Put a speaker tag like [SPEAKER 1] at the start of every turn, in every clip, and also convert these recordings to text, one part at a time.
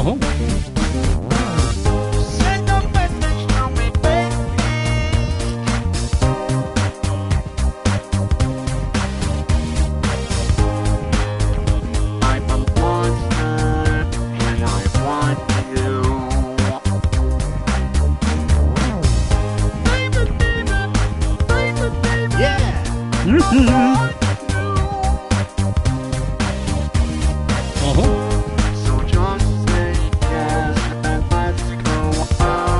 [SPEAKER 1] Uh-huh.
[SPEAKER 2] Send a message to me, baby. I'm a monster, and I want you. Baby, baby, baby, baby. Yeah.
[SPEAKER 1] Mm-hmm. Uh-huh.
[SPEAKER 2] So just say yes and let's go out.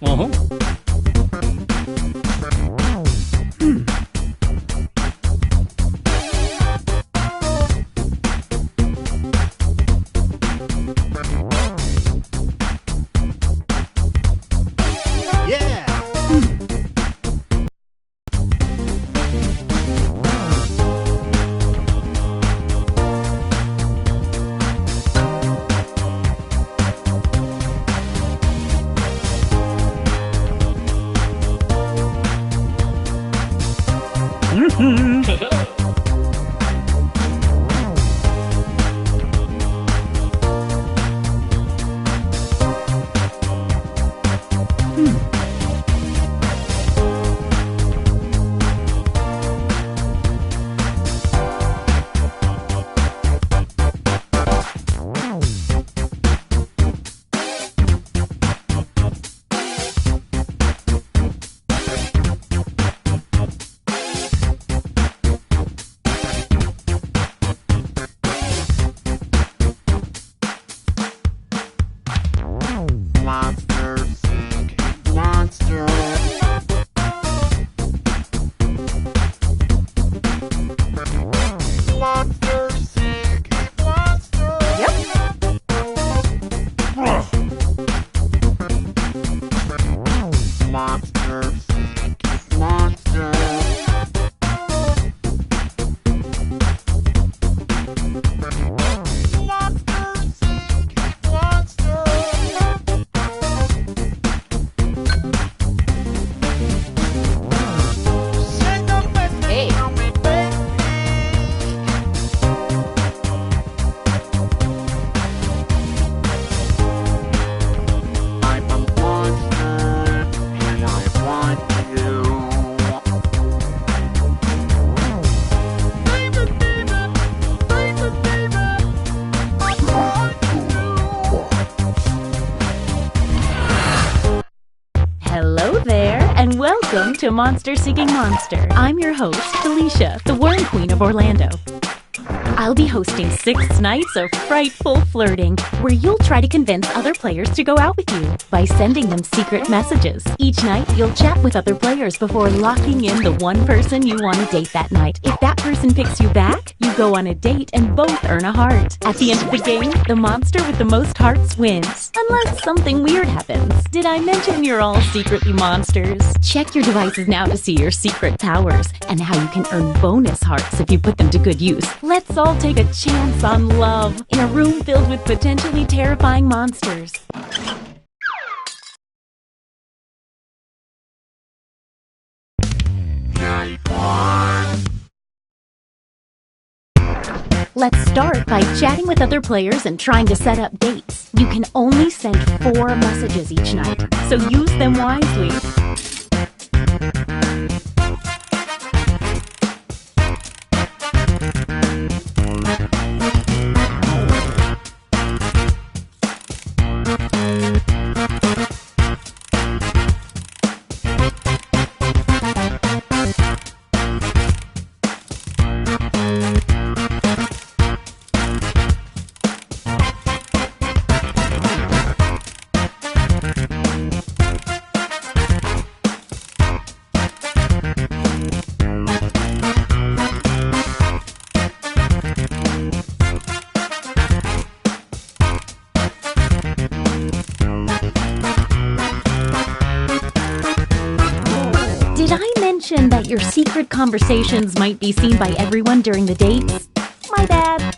[SPEAKER 1] Uh-huh.
[SPEAKER 2] Yeah.
[SPEAKER 1] Mm-hmm.
[SPEAKER 2] Monster seek monster. Monster seek monster. Monster seek monster. Monster seek monster. Send a message to me, baby. I'm a monster, and I want you. Baby, baby, baby, baby, I want you.
[SPEAKER 3] Hello there, and welcome to Monster Seeking Monster. I'm your host, Felicia, the Worm Queen of Orlando. I'll be hosting 6 nights of frightful flirting, where you'll try to convince other players to go out with you by sending them secret messages. Each night, you'll chat with other players before locking in the one person you want to date that night. If that person picks you back, you go on a date and both earn a heart. At the end of the game, the monster with the most hearts wins, unless something weird happens. Did I mention you're all secretly monsters? Check your devices now to see your secret powers and how you can earn bonus hearts if you put them to good use. Let's all take a chance on love in a room filled with potentially terrifying monsters.
[SPEAKER 2] Neighbor.
[SPEAKER 3] Let's start by chatting with other players and trying to set up dates. You can only send 4 messages each night, so use them wisely. your secret conversations might be seen by everyone during the dates? My bad.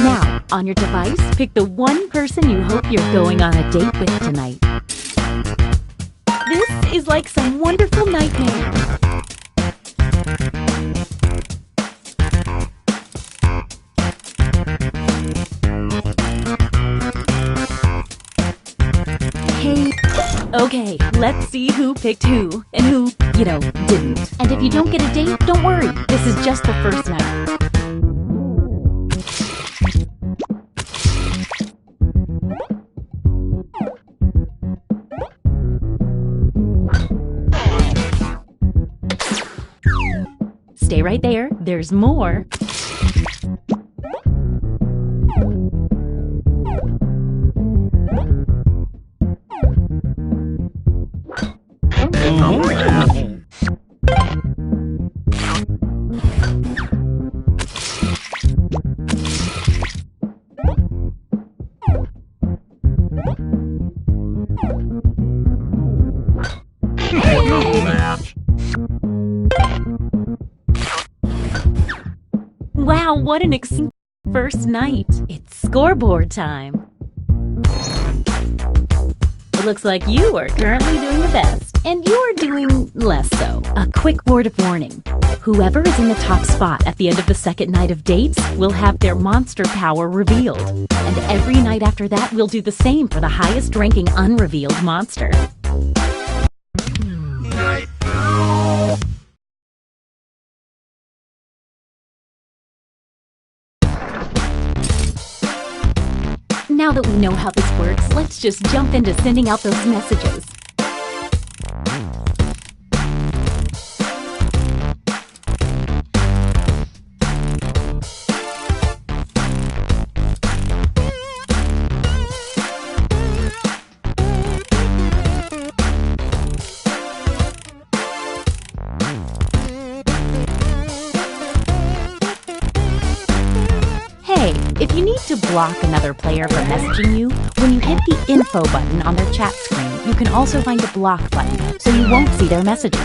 [SPEAKER 3] Now, on your device, pick the one person you hope you're going on a date with tonight. This is like some wonderful nightmare. Hey. Okay, let's see who picked who and who, didn't. And if you don't get a date, don't worry. This is just the first night. Stay right there. There's more. Wow, what an exciting first night. It's scoreboard time. It looks like you are currently doing the best, and you're doing less so. A quick word of warning. Whoever is in the top spot at the end of the second night of dates will have their monster power revealed. And every night after that, we'll do the same for the highest ranking unrevealed monster. Now that we know how this works, let's just jump into sending out those messages. Hey, if you need to block another player from messaging you, when you hit the info button on their chat screen, you can also find a block button, so you won't see their messages.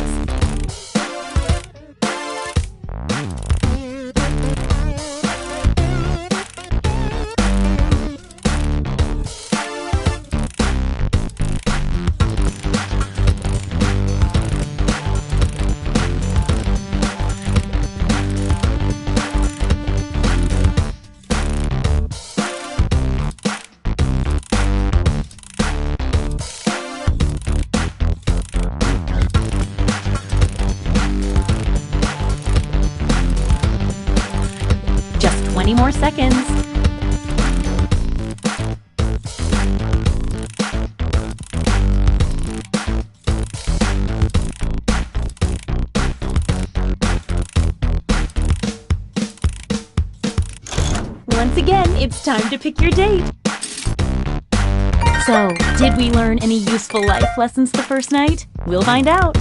[SPEAKER 3] Just 20 more seconds. Once again, it's time to pick your date. So, did we learn any useful life lessons the first night? We'll find out.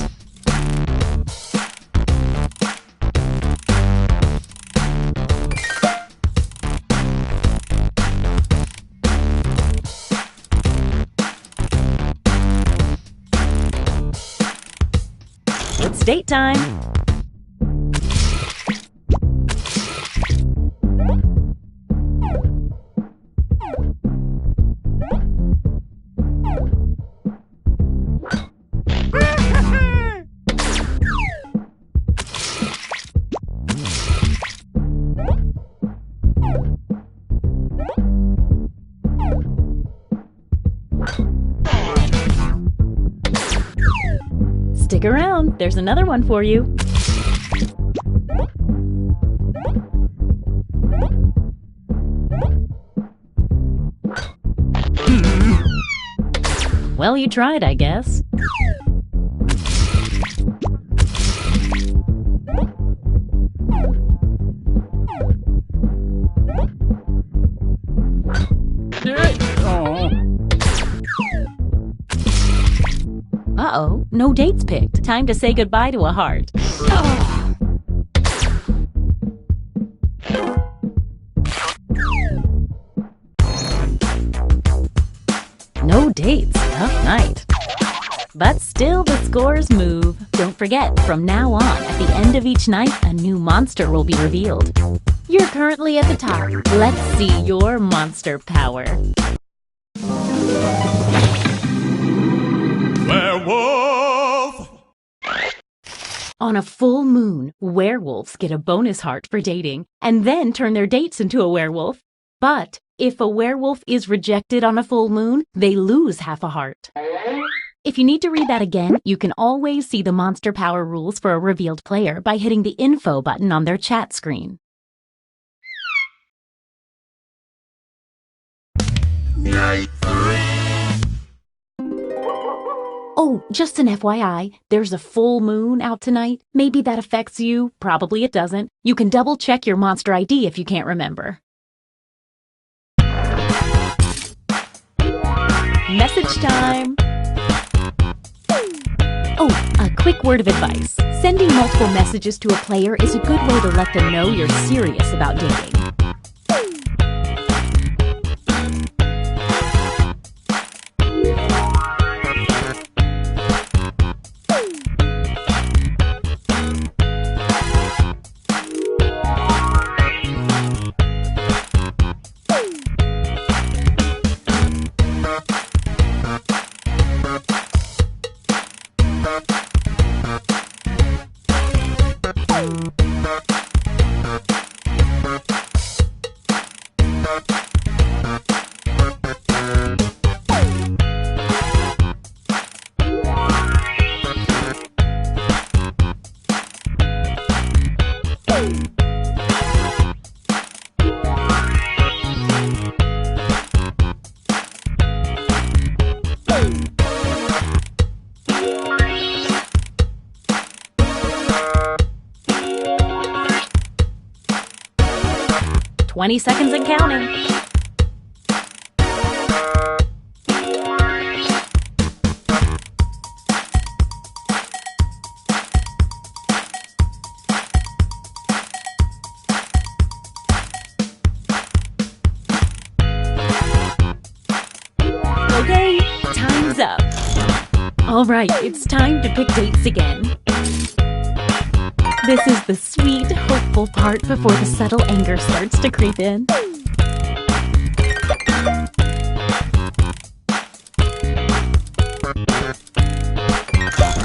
[SPEAKER 3] It's date time. Stick around, there's another one for you. Well, you tried, I guess.
[SPEAKER 1] Oh.
[SPEAKER 3] Uh-oh, no dates picked. Time to say goodbye to a heart. Oh. No dates. Tough night. But still, the scores move. Don't forget, from now on, at the end of each night, a new monster will be revealed. You're currently at the top. Let's see your monster power.
[SPEAKER 4] Werewolf!
[SPEAKER 3] On a full moon, werewolves get a bonus heart for dating, and then turn their dates into a werewolf. But if a werewolf is rejected on a full moon, they lose half a heart. If you need to read that again, you can always see the monster power rules for a revealed player by hitting the info button on their chat screen.
[SPEAKER 4] Night 3.
[SPEAKER 3] Oh, just an FYI, there's a full moon out tonight. Maybe that affects you. Probably it doesn't. You can double check your monster ID if you can't remember. Message time! Oh, a quick word of advice. Sending multiple messages to a player is a good way to let them know you're serious about dating. "20 seconds and counting." Okay, time's up. All right, it's time to pick dates again. This is the sweet, hopeful part before the subtle anger starts to creep in.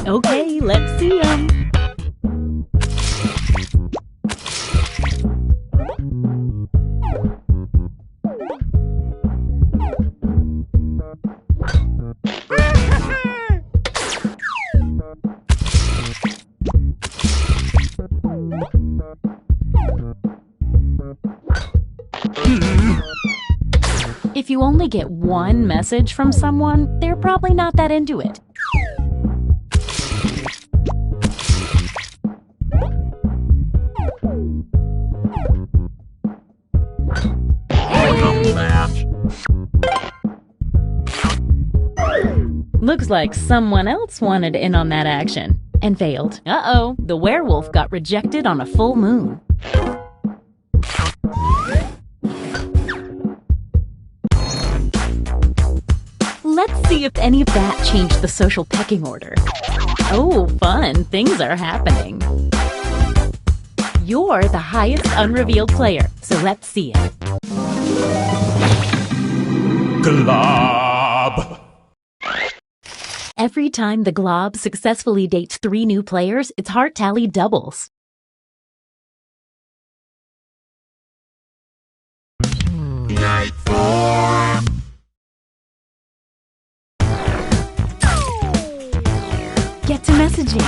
[SPEAKER 3] Okay, let's see 'em. If you only get one message from someone, they're probably not that into it. Looks like someone else wanted in on that action and failed. Uh-oh, the werewolf got rejected on a full moon. Let's see if any of that changed the social pecking order. Oh, fun. Things are happening. You're the highest unrevealed player, so let's see it.
[SPEAKER 4] Glob!
[SPEAKER 3] Every time the Glob successfully dates 3 new players, its heart tally doubles.
[SPEAKER 4] Night 4.
[SPEAKER 3] Get to messaging.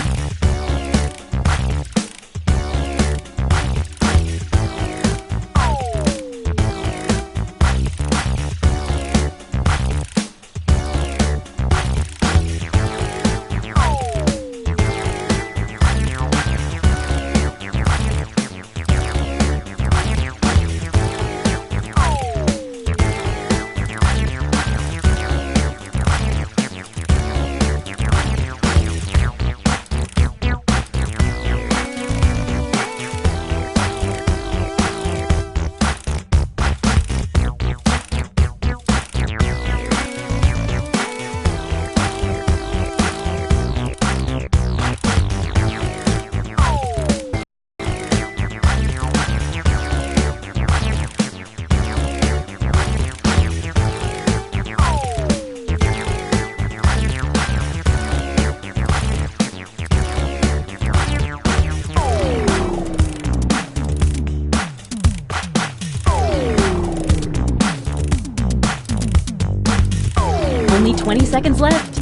[SPEAKER 3] 20 seconds left.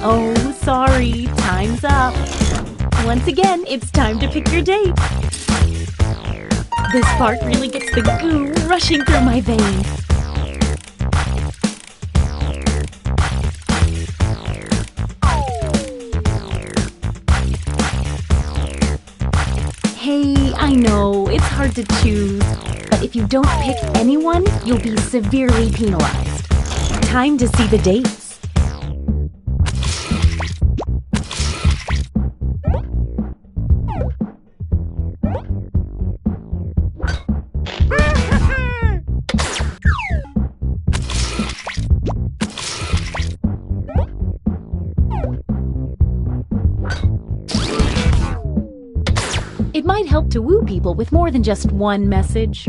[SPEAKER 3] Oh, sorry. Time's up. Once again, it's time to pick your date. This part really gets the goo rushing through my veins. Hey, I know, it's hard to choose, but if you don't pick anyone, you'll be severely penalized. Time to see the dates. It might help to woo people with more than just one message.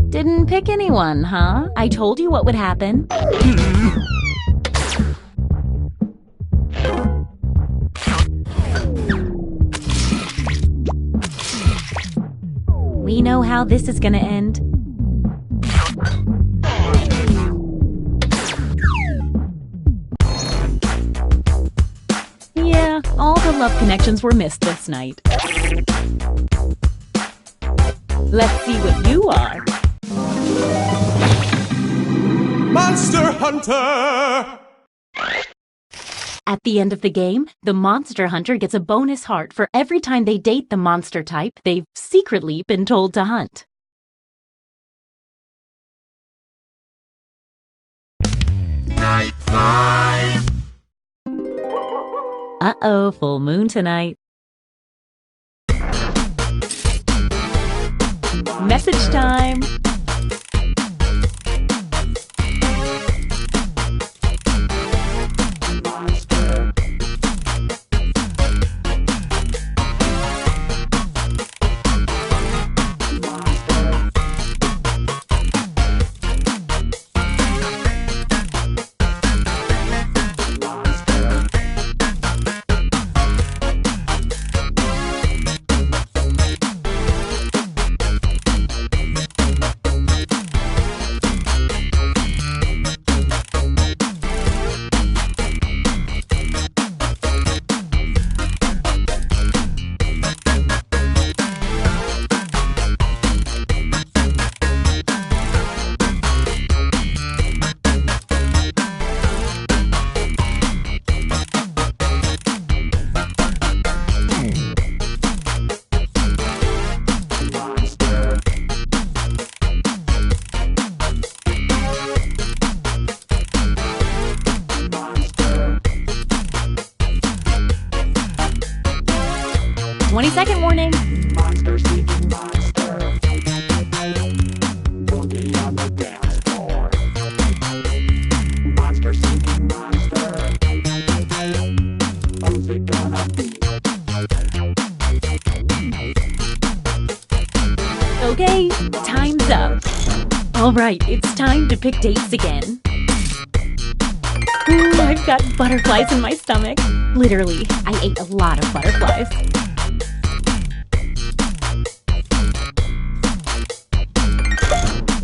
[SPEAKER 3] Didn't pick anyone, huh? I told you what would happen. We know how this is gonna end. Yeah, all the love connections were missed this night. Let's see what you are.
[SPEAKER 4] Monster Hunter!
[SPEAKER 3] At the end of the game, the monster hunter gets a bonus heart for every time they date the monster type they've secretly been told to hunt.
[SPEAKER 4] Night 5!
[SPEAKER 3] Uh-oh, full moon tonight. Message time! Second warning.
[SPEAKER 2] Monster seeking monster. Will be on the dance floor. Monster seeking monster. Who's it gonna be?
[SPEAKER 3] Okay, time's up. Alright, it's time to pick dates again. Ooh, I've got butterflies in my stomach. Literally, I ate a lot of butterflies.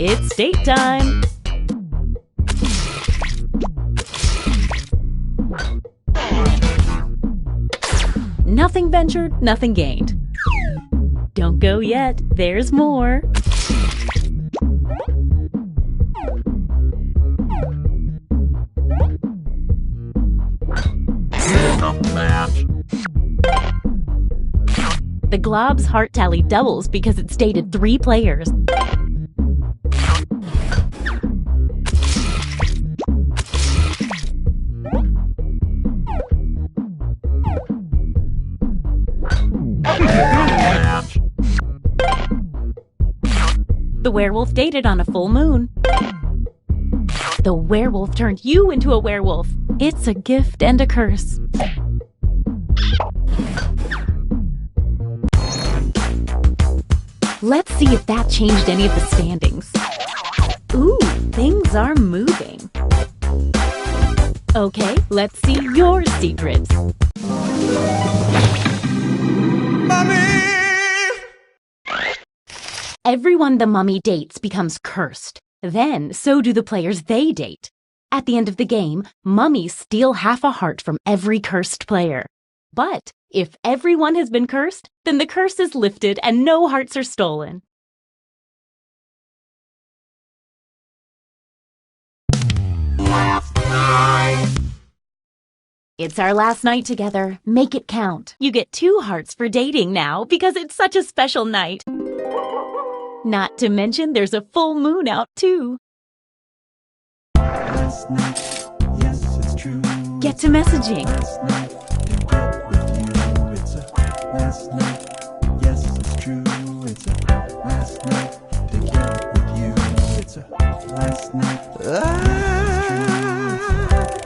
[SPEAKER 3] It's date time! Nothing ventured, nothing gained. Don't go yet, there's more. The glob's heart tally doubles because it's dated 3 players. The werewolf dated on a full moon. The werewolf turned you into a werewolf. It's a gift and a curse. Let's see if that changed any of the standings. Ooh, things are moving. Okay, let's see your secrets.
[SPEAKER 4] Mommy!
[SPEAKER 3] Everyone the mummy dates becomes cursed. Then, so do the players they date. At the end of the game, mummies steal half a heart from every cursed player. But if everyone has been cursed, then the curse is lifted and no hearts are stolen.
[SPEAKER 2] Last night.
[SPEAKER 3] It's our last night together. Make it count. You get 2 hearts for dating now because it's such a special night. Not to mention there's a full moon out too.
[SPEAKER 5] Last night, yes, it's true.
[SPEAKER 3] Get to messaging.
[SPEAKER 5] Last night, to get with you. It's a last night, yes, it's true. It's a last night, to get with you. It's a last night,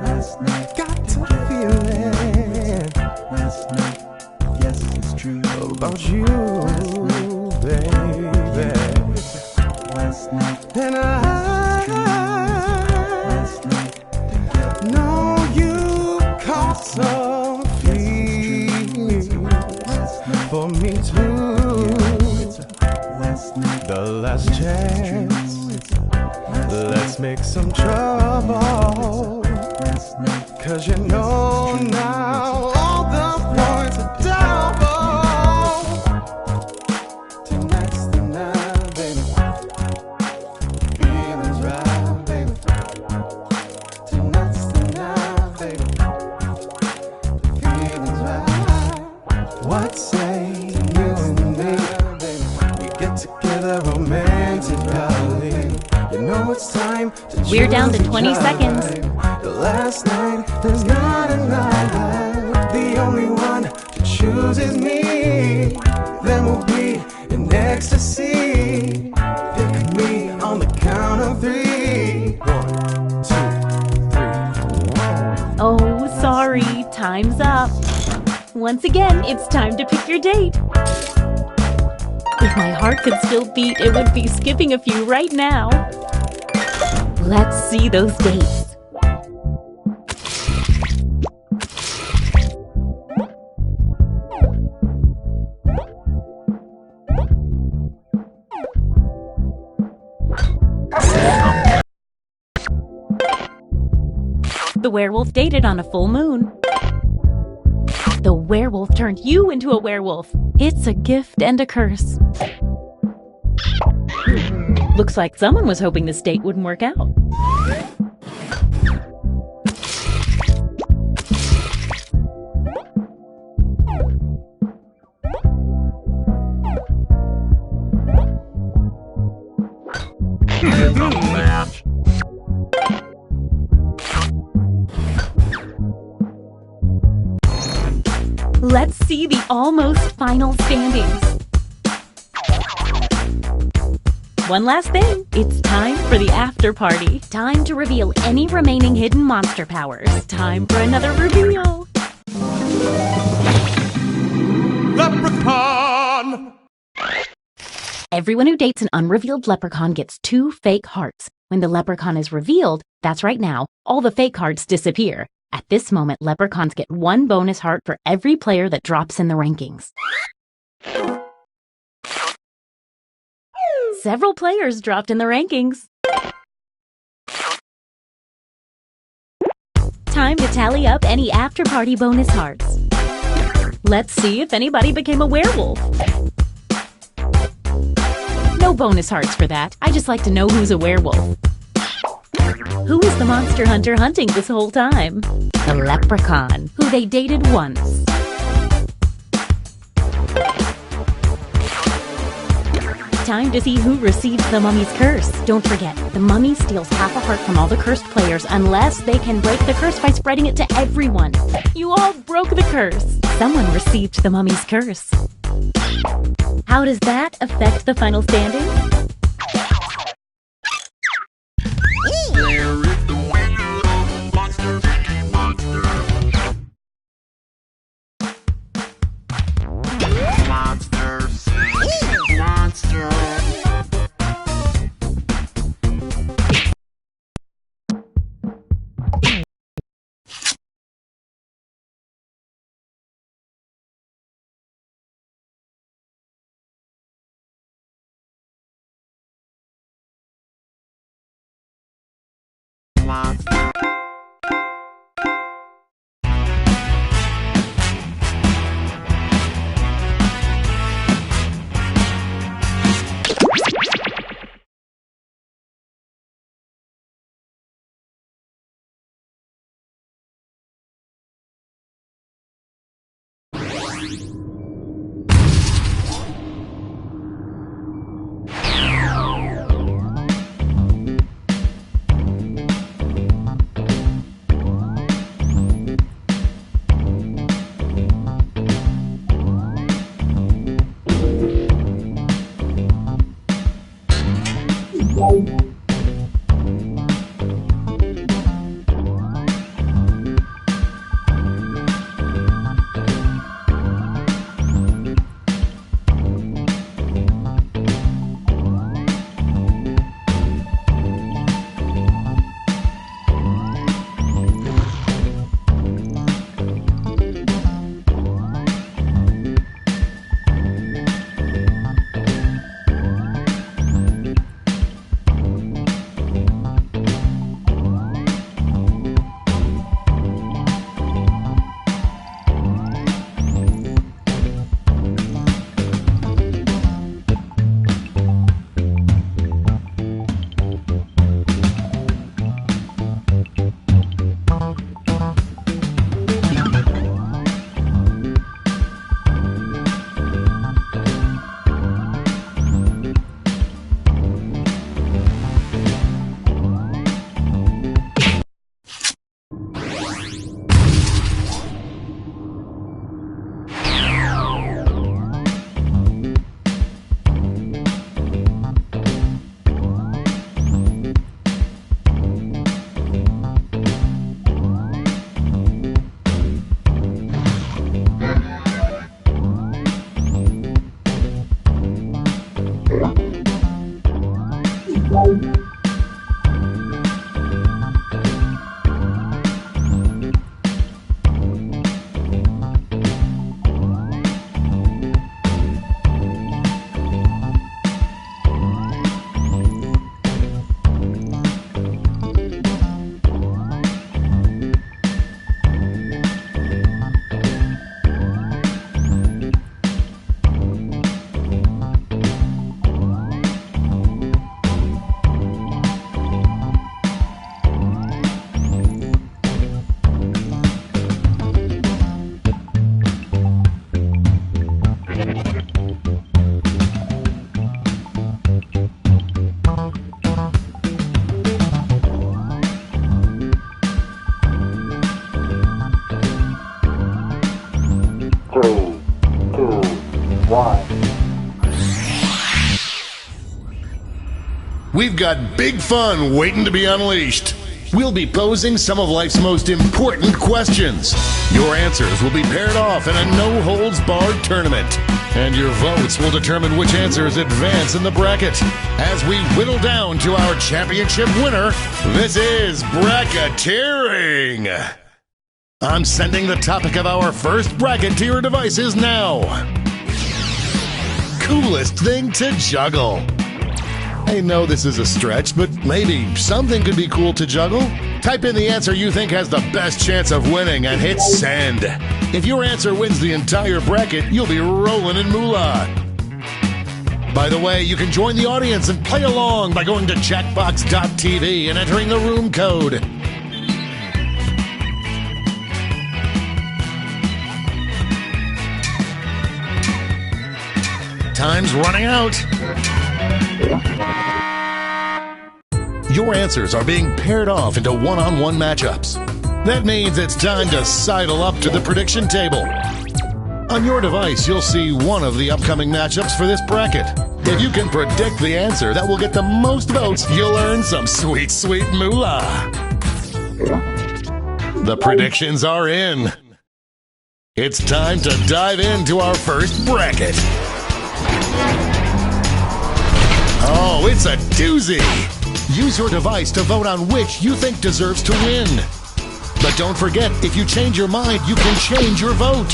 [SPEAKER 5] last night,
[SPEAKER 4] Got to feel it
[SPEAKER 5] last night, yes, it's true.
[SPEAKER 4] about you, baby.
[SPEAKER 5] Last night,
[SPEAKER 4] And
[SPEAKER 5] last night, to get
[SPEAKER 4] know you caught some feelings for me too.
[SPEAKER 5] it's a last night,
[SPEAKER 4] The last chance,
[SPEAKER 5] it's a
[SPEAKER 4] let's make some trouble.
[SPEAKER 5] last night.
[SPEAKER 4] 'Cause you know now all the points are double. Tonight's the night, baby. Feelings right, baby. Tonight's the night, baby. Feelings right. What say you and me? We get together romantically. You know it's time to
[SPEAKER 3] We're down to
[SPEAKER 4] choose
[SPEAKER 3] 20
[SPEAKER 4] each
[SPEAKER 3] seconds.
[SPEAKER 4] other. The last night, there's not enough. The only one to choose is me. Then we'll be in ecstasy. Pick me on the count of 3. 1, 2, 3.
[SPEAKER 3] Oh, sorry, time's up. Once again, it's time to pick your date. If my heart could still beat, it would be skipping a few right now. Let's see those dates. The werewolf dated on a full moon. The werewolf turned you into a werewolf. It's a gift and a curse. Looks like someone was hoping this date wouldn't work out.
[SPEAKER 2] It's a match.
[SPEAKER 3] Let's see the almost final standings. One last thing. It's time for the after party. Time to reveal any remaining hidden monster powers. Time for another reveal.
[SPEAKER 4] Leprechaun!
[SPEAKER 3] Everyone who dates an unrevealed leprechaun gets 2 fake hearts. When the leprechaun is revealed, that's right now, all the fake hearts disappear. At this moment, leprechauns get 1 bonus heart for every player that drops in the rankings. Several players dropped in the rankings. Time to tally up any after-party bonus hearts. Let's see if anybody became a werewolf. No bonus hearts for that. I just like to know who's a werewolf. Who was the monster hunter hunting this whole time? The leprechaun, who they dated once. Time to see who receives the mummy's curse. Don't forget, the mummy steals half a heart from all the cursed players unless they can break the curse by spreading it to everyone. You all broke the curse. Someone received the mummy's curse. How does that affect the final standing?
[SPEAKER 2] Where is the winner of Monster City Monster? Monster City Monster.
[SPEAKER 6] We've got big fun waiting to be unleashed. We'll be posing some of life's most important questions. Your answers will be paired off in a no-holds-barred tournament. And your votes will determine which answers advance in the bracket. As we whittle down to our championship winner, this is bracketeering. I'm sending the topic of our first bracket to your devices now. Coolest thing to juggle. I know this is a stretch, but maybe something could be cool to juggle. Type in the answer you think has the best chance of winning and hit send. If your answer wins the entire bracket, you'll be rolling in moolah. By the way, you can join the audience and play along by going to Jackcocks.tv and entering the room code. Time's running out. Your answers are being paired off into one-on-one matchups. That means it's time to sidle up to the prediction table. On your device, you'll see one of the upcoming matchups for this bracket. If you can predict the answer that will get the most votes, you'll earn some sweet, sweet moolah. The predictions are in. It's time to dive into our first bracket. Oh, it's a doozy! Use your device to vote on which you think deserves to win. But don't forget, if you change your mind, you can change your vote.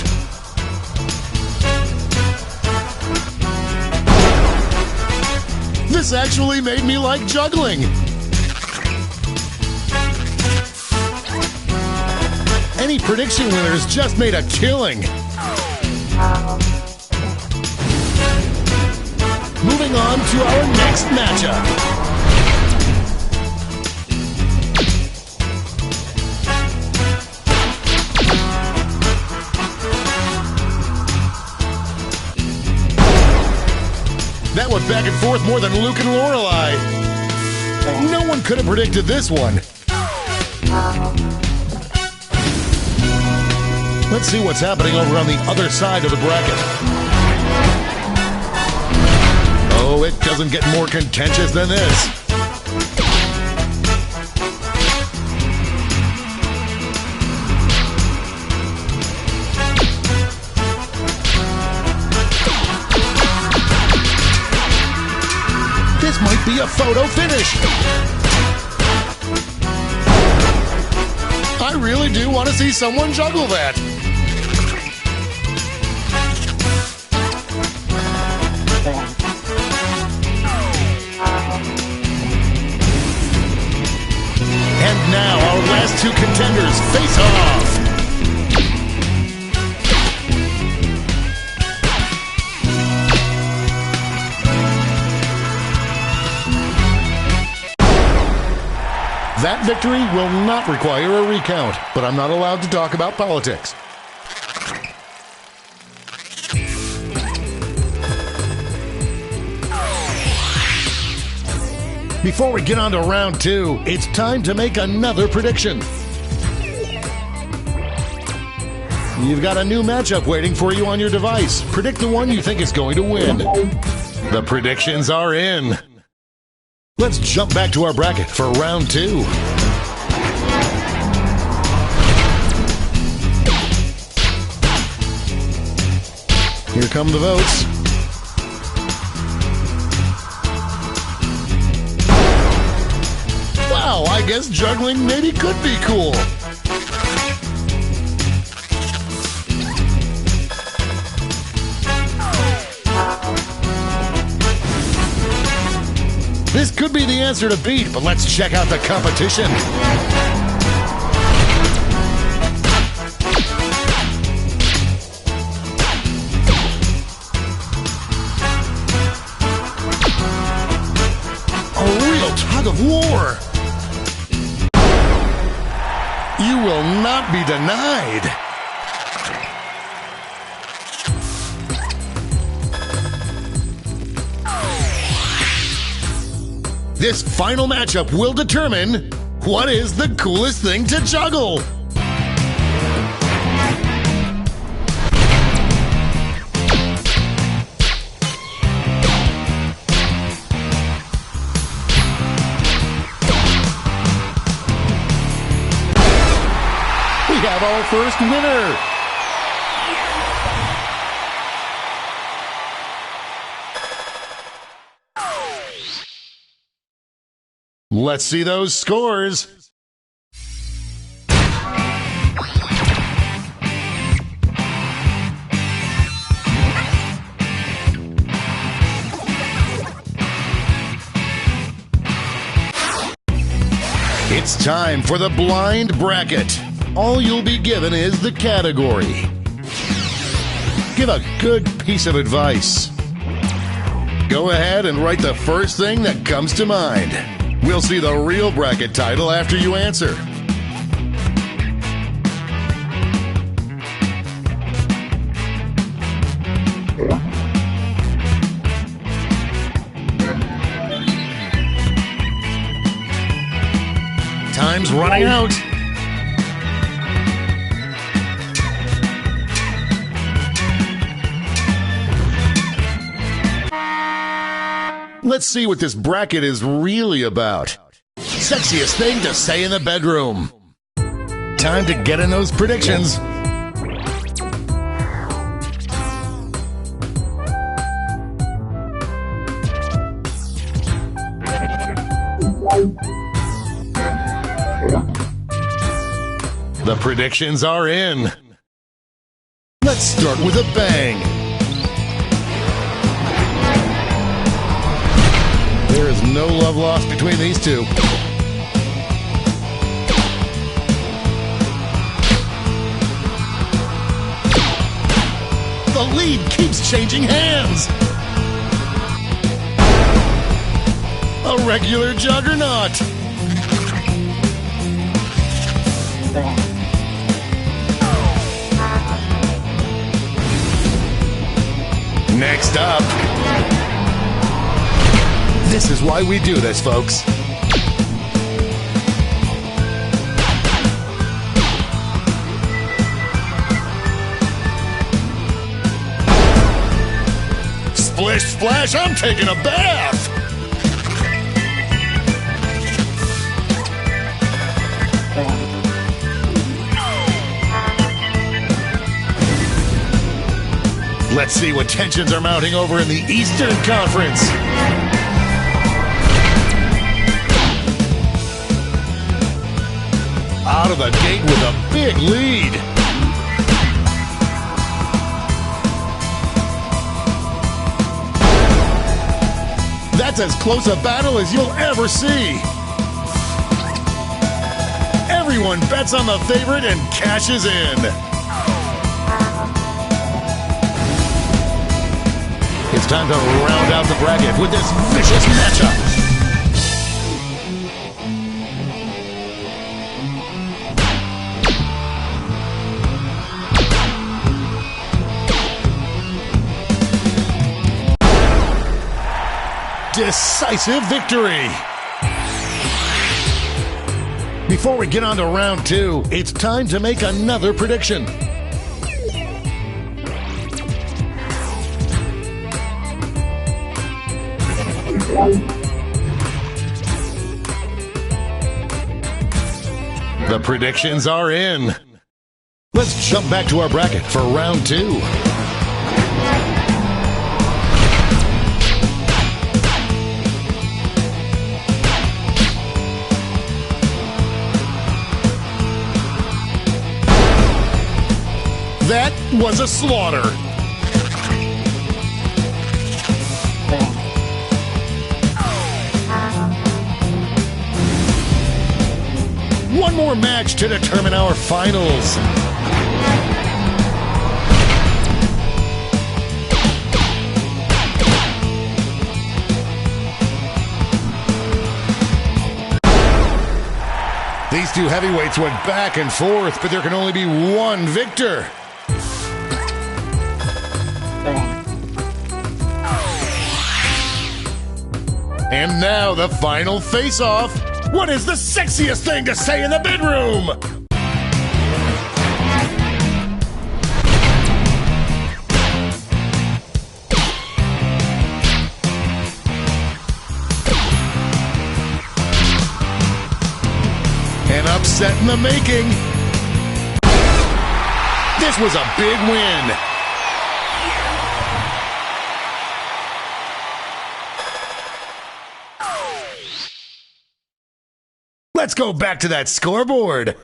[SPEAKER 6] This actually made me like juggling. many prediction winners just made a killing. Moving on to our next matchup. That went back and forth more than Luke and Lorelei. No one could have predicted this one. Let's see what's happening over on the other side of the bracket. Oh, it doesn't get more contentious than this. This might be a photo finish. I really do want to see someone juggle that. And now our last two contenders face off. That victory will not require a recount, but I'm not allowed to talk about politics. Before we get on to round two, it's time to make another prediction. You've got a new matchup waiting for you on your device. Predict the one you think is going to win. The predictions are in. Let's jump back to our bracket for round two. Here come the votes. Wow, I guess juggling maybe could be cool. This could be the answer to beat, but let's check out the competition. A real tug of war. You will not be denied. This final matchup will determine what is the coolest thing to juggle. We have our first winner. Let's see those scores. It's time for the blind bracket. All you'll be given is the category. Give a good piece of advice. Go ahead and write the first thing that comes to mind. We'll see the real bracket title after you answer. Time's running out. Let's see what this bracket is really about. Sexiest thing to say in the bedroom. Time to get in those predictions. The predictions are in. Let's start with a bang. There is no love lost between these two. lead keeps changing hands. A regular juggernaut. Next up. This is why we do this, folks. Splish splash, I'm taking a bath! Let's see what tensions are mounting over in the Eastern Conference. Out of the gate with a big lead. That's as close a battle as you'll ever see. Everyone bets on the favorite and cashes in. It's time to round out the bracket with this vicious matchup. Decisive victory. Before we get on to round two, it's time to make another prediction. The predictions are in. Let's jump back to our bracket for round two. That was a slaughter. One more match to determine our finals. These two heavyweights went back and forth, but there can only be one victor. And now the final face-off. What is the sexiest thing to say in the bedroom? An upset in the making. This was a big win. Let's go back to that scoreboard.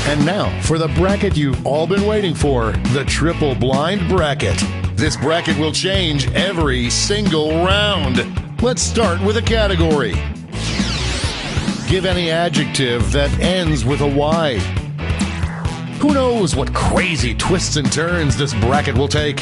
[SPEAKER 6] And now for the bracket you've all been waiting for, the triple blind bracket. This bracket will change every single round. Let's start with a category. Give any adjective that ends with a Y. Who knows what crazy twists and turns this bracket will take?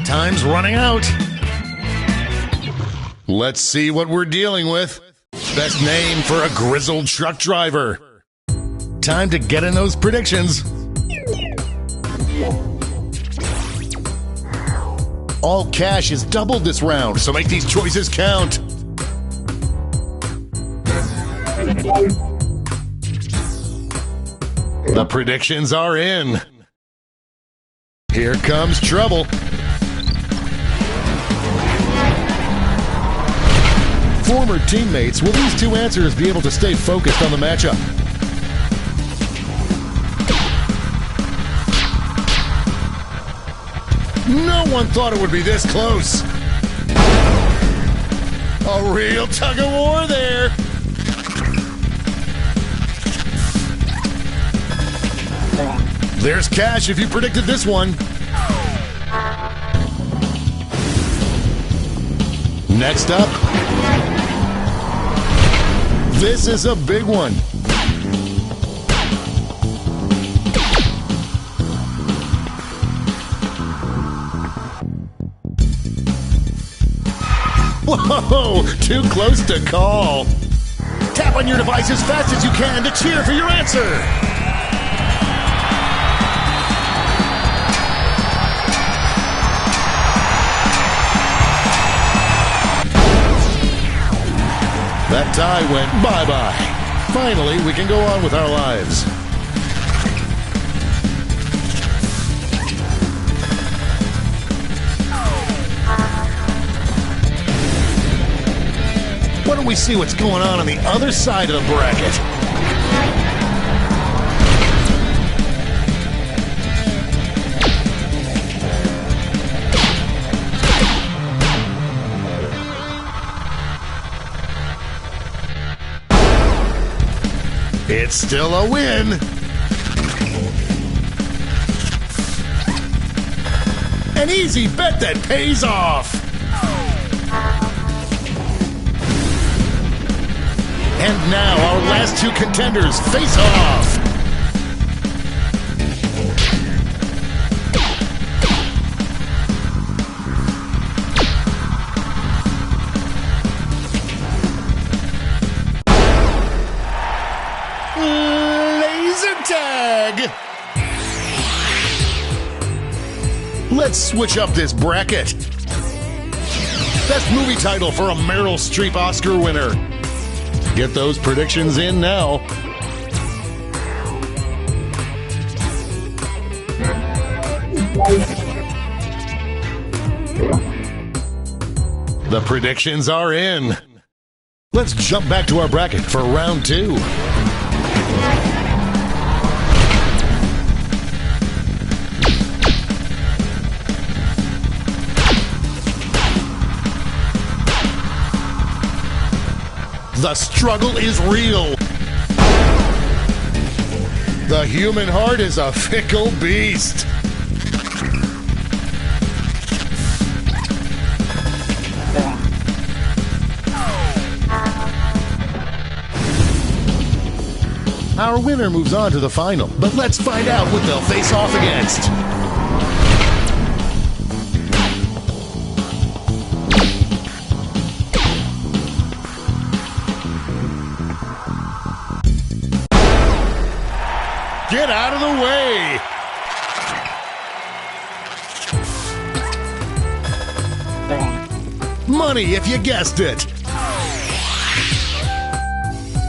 [SPEAKER 6] Time's running out. Let's see what we're dealing with. Best name for a grizzled truck driver. Time to get in those predictions. All cash is doubled this round, so make these choices count. The predictions are in. Here comes trouble. Former teammates, will these two answers be able to stay focused on the matchup? No one thought it would be this close. A real tug of war there. There's cash if you predicted this one. Next up, this is a big one. Whoa, too close to call. Tap on your device as fast as you can to cheer for your answer. That tie went bye-bye. Finally, we can go on with our lives. Why don't we see what's going on the other side of the bracket? It's still a win. An easy bet that pays off. And now our last two contenders face off. Laser tag. Let's switch up this bracket. Best movie title for a Meryl Streep Oscar winner. Get those predictions in now. The predictions are in. Let's jump back to our bracket for round 2. The struggle is real. The human heart is a fickle beast. Our winner moves on to the final, but let's find out what they'll face off against. Get out of the way! Money if you guessed it.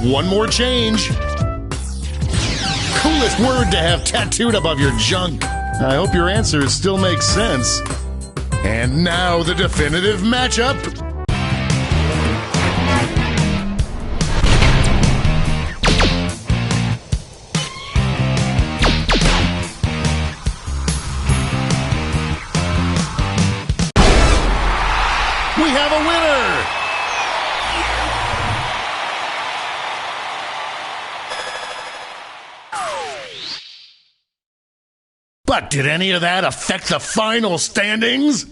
[SPEAKER 6] One more change. Coolest word to have tattooed above your junk. I hope your answers still make sense. And now the definitive matchup. We have a winner! But did any of that affect the final standings?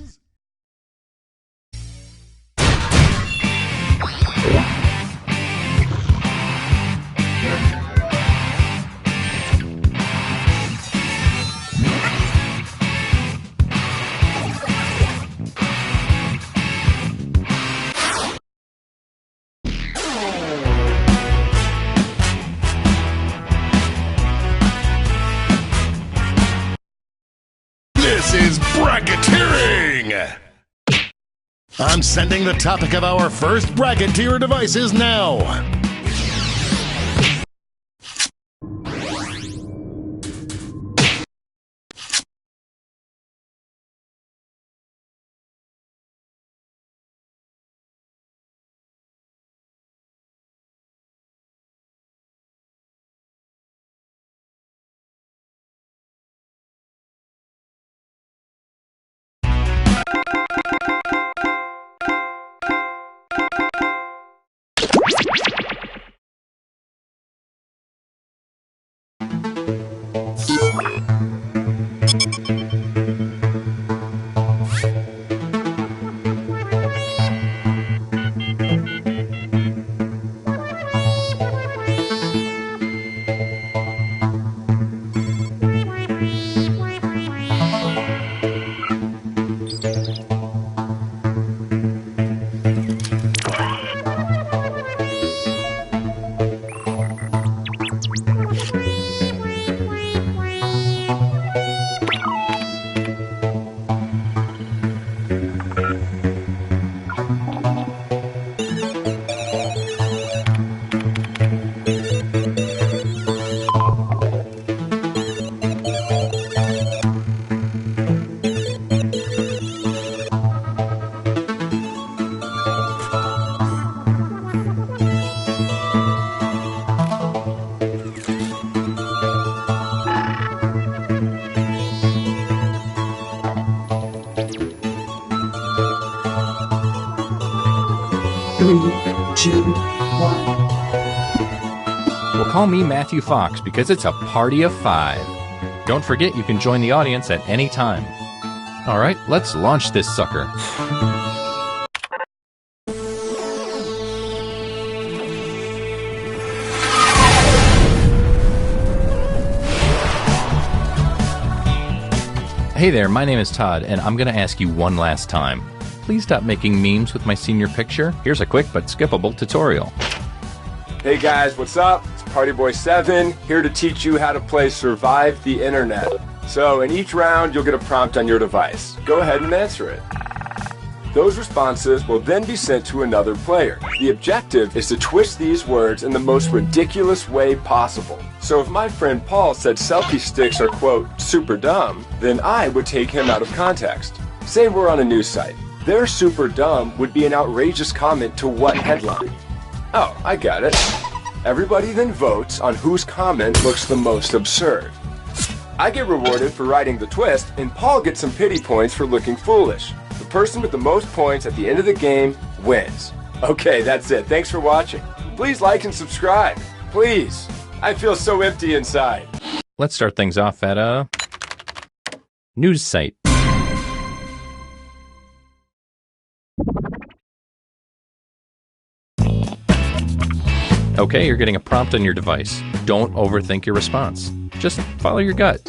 [SPEAKER 6] This is bracketeering! I'm sending the topic of our first bracket to your devices now.
[SPEAKER 5] 3, 2, 1.
[SPEAKER 1] Well, call me Matthew Fox because it's a party of 5. Don't forget you can join the audience at any time. All right, let's launch this sucker. Hey there, my name is Todd, and I'm going to ask you one last time. Please stop making memes with my senior picture. Here's a quick but skippable tutorial.
[SPEAKER 7] Hey guys, what's up? It's Partyboy7 here to teach you how to play Survive the Internet. So in each round, you'll get a prompt on your device. Go ahead and answer it. Those responses will then be sent to another player. The objective is to twist these words in the most ridiculous way possible. So if my friend Paul said selfie sticks are, quote, super dumb, then I would take him out of context. Say we're on a news site. Their super dumb would be an outrageous comment to what headline? Oh, I got it. Everybody then votes on whose comment looks the most absurd. I get rewarded for writing the twist, and Paul gets some pity points for looking foolish. The person with the most points at the end of the game wins. Okay, that's it. Thanks for watching. Please like and subscribe. Please. I feel so empty inside.
[SPEAKER 1] Let's start things off at a news site. Okay, you're getting a prompt on your device. Don't overthink your response. Just follow your gut.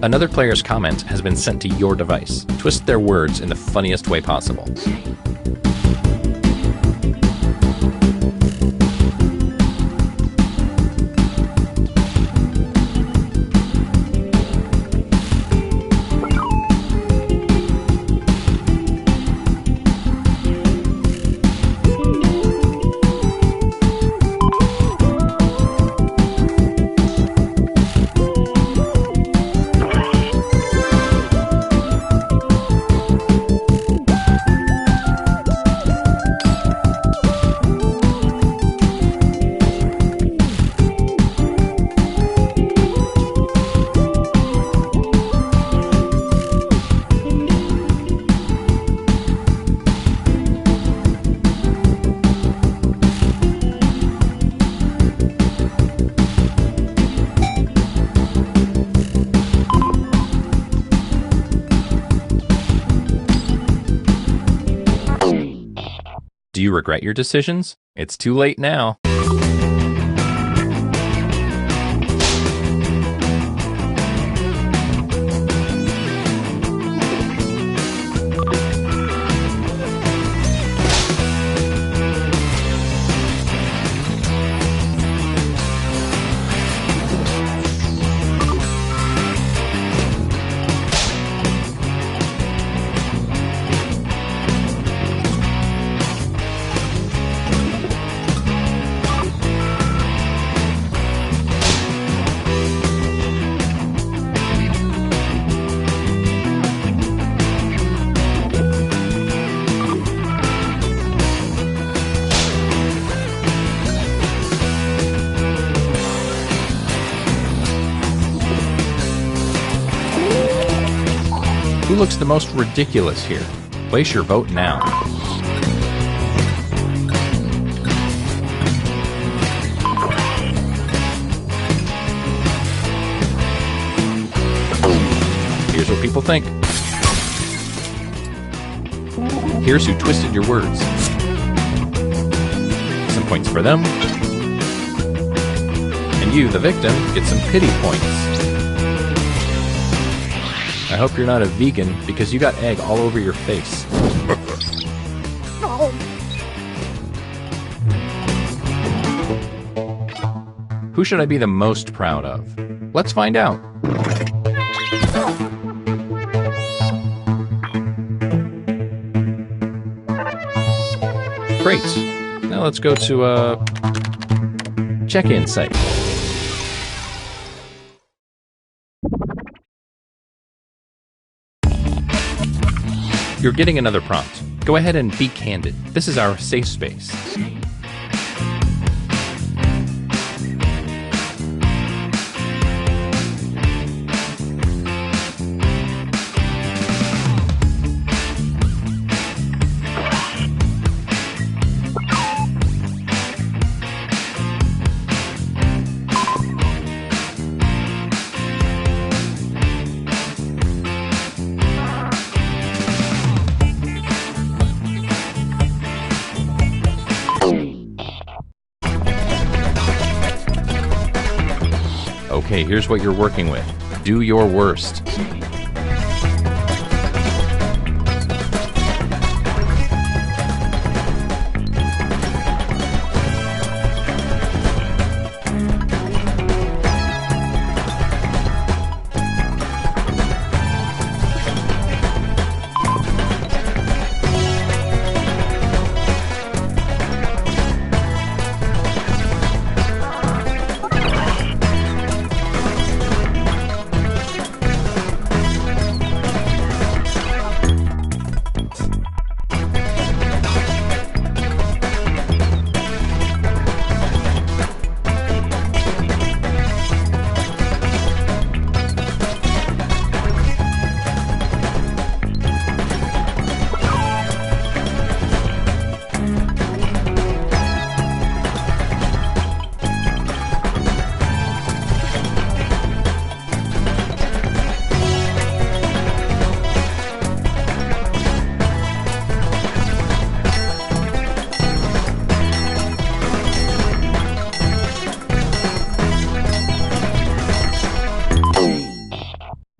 [SPEAKER 1] Another player's comment has been sent to your device. Twist their words in the funniest way possible. Do you regret your decisions? It's too late now. looks the most ridiculous here? Place your vote now. Here's what people think. Here's who twisted your words. Some points for them. And you, the victim, get some pity points. I hope you're not a vegan because you got egg all over your face. Who should I be the most proud of? Let's find out. Great. Now let's go to a check-in site. You're getting another prompt. Go ahead and be candid. This is our safe space. Okay, here's what you're working with. Do your worst.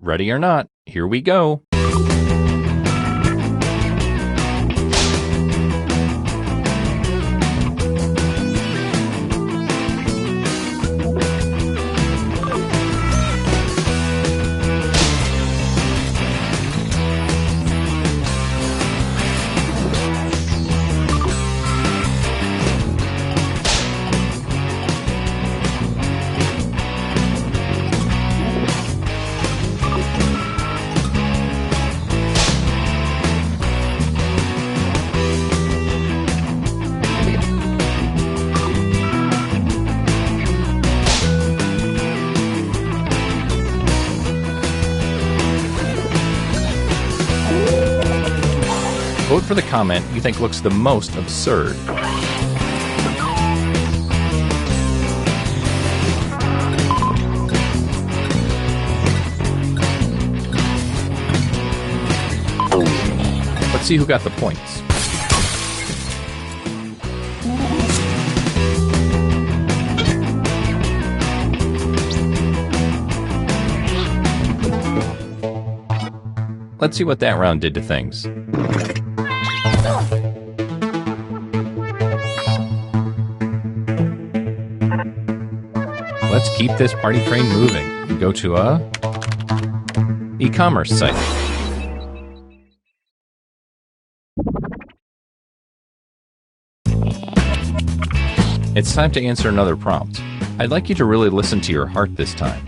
[SPEAKER 1] Ready or not, here we go. Vote for the comment you think looks the most absurd. Let's see who got the points. Let's see what that round did to things. Let's keep this party train moving and go to a e-commerce site. It's time to answer another prompt. I'd like you to really listen to your heart this time.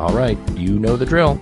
[SPEAKER 1] All right, you know the drill.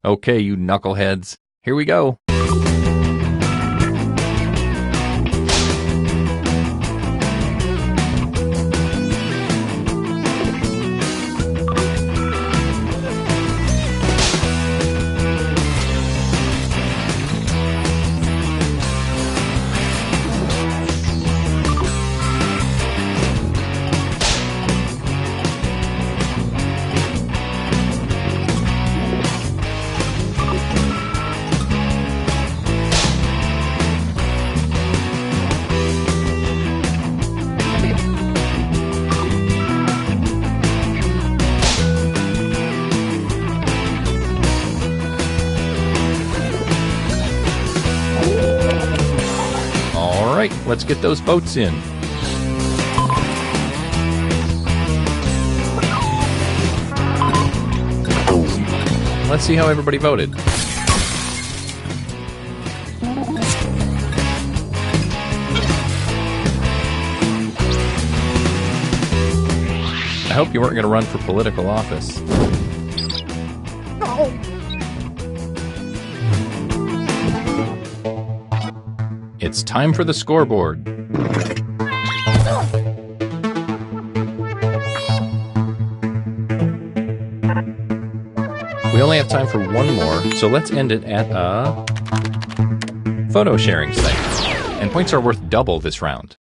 [SPEAKER 1] Okay, you knuckleheads, here we go. All right, let's get those votes in. Let's see how everybody voted. I hope you weren't going to run for political office. It's time for the scoreboard. We only have time for one more, so let's end it at a photo sharing site. And points are worth double this round.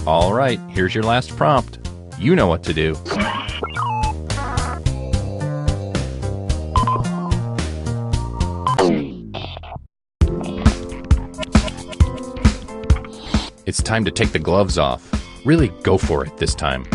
[SPEAKER 1] All right, here's your last prompt. You know what to do. It's time to take the gloves off. Really go for it this time.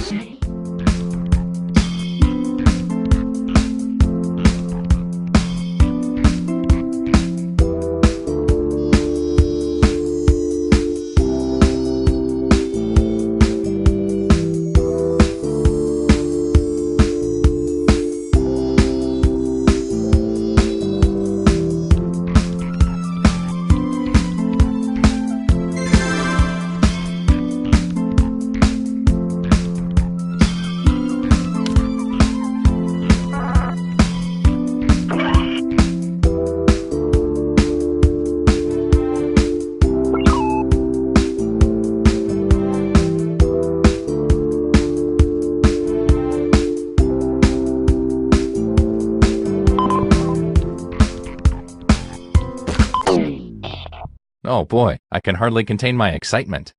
[SPEAKER 1] Oh boy, I can hardly contain my excitement.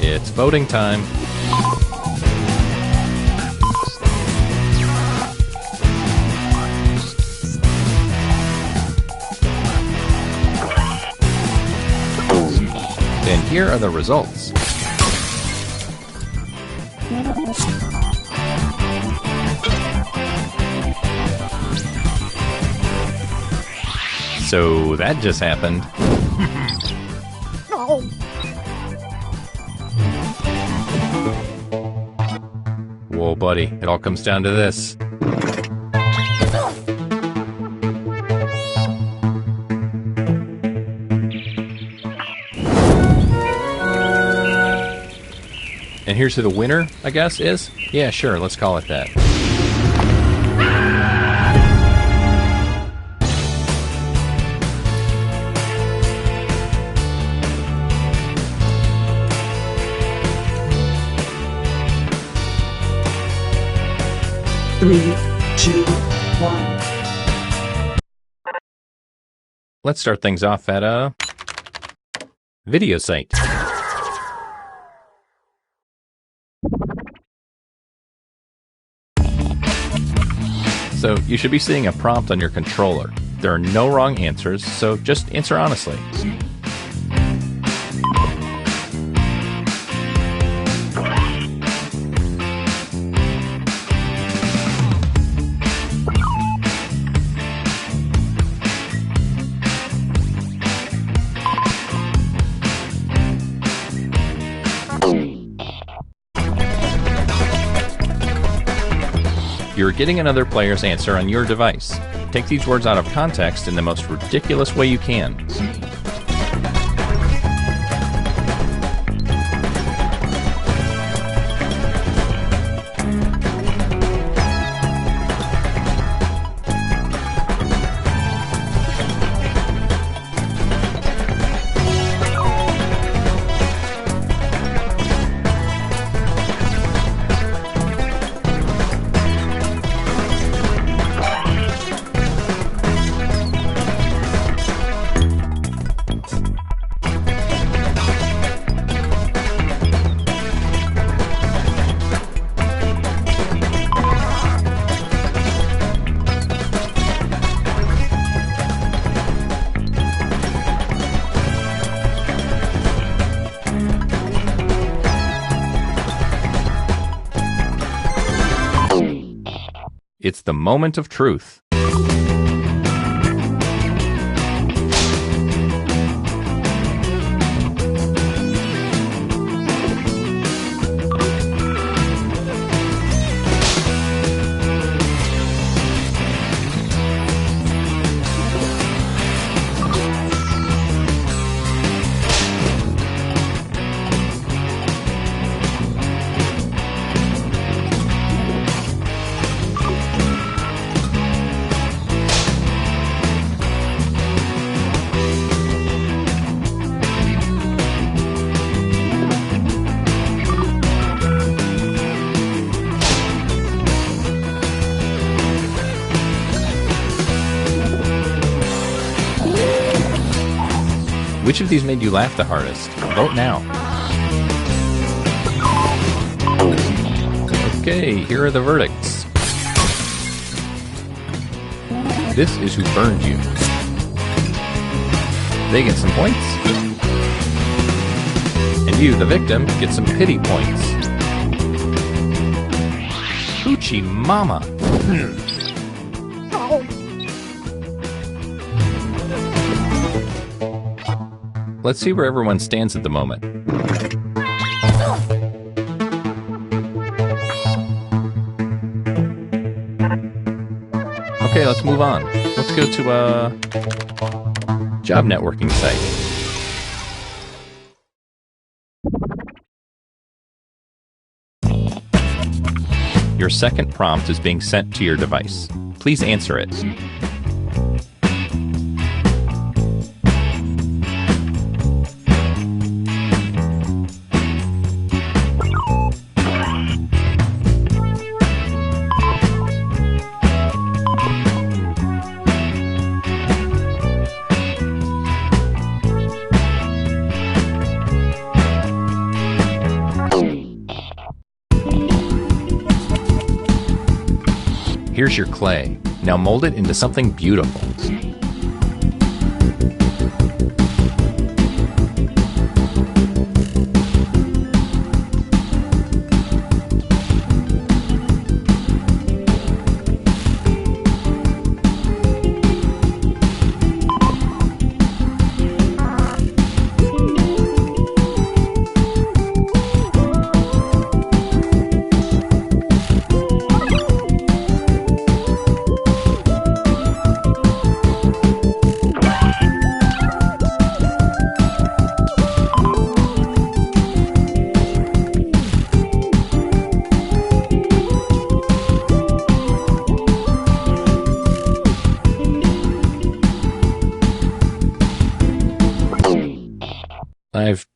[SPEAKER 1] It's voting time. And here are the results. So that just happened. Whoa, buddy, it all comes down to this. And here's who the winner, I guess, is? Yeah, sure, let's call it that.
[SPEAKER 8] Three, two, one.
[SPEAKER 1] Let's start things off at a video site. So you should be seeing a prompt on your controller. There are no wrong answers, so just answer honestly. You're getting another player's answer on your device. Take these words out of context in the most ridiculous way you can. It's the moment of truth. Which of these made you laugh the hardest? Vote now. Okay, here are the verdicts. This is who burned you. They get some points. And you, the victim, get some pity points. Hoochie mama. Let's see where everyone stands at the moment. Okay, let's move on. Let's go to a job networking site. Your second prompt is being sent to your device. Please answer it. Here's your clay. Now mold it into something beautiful.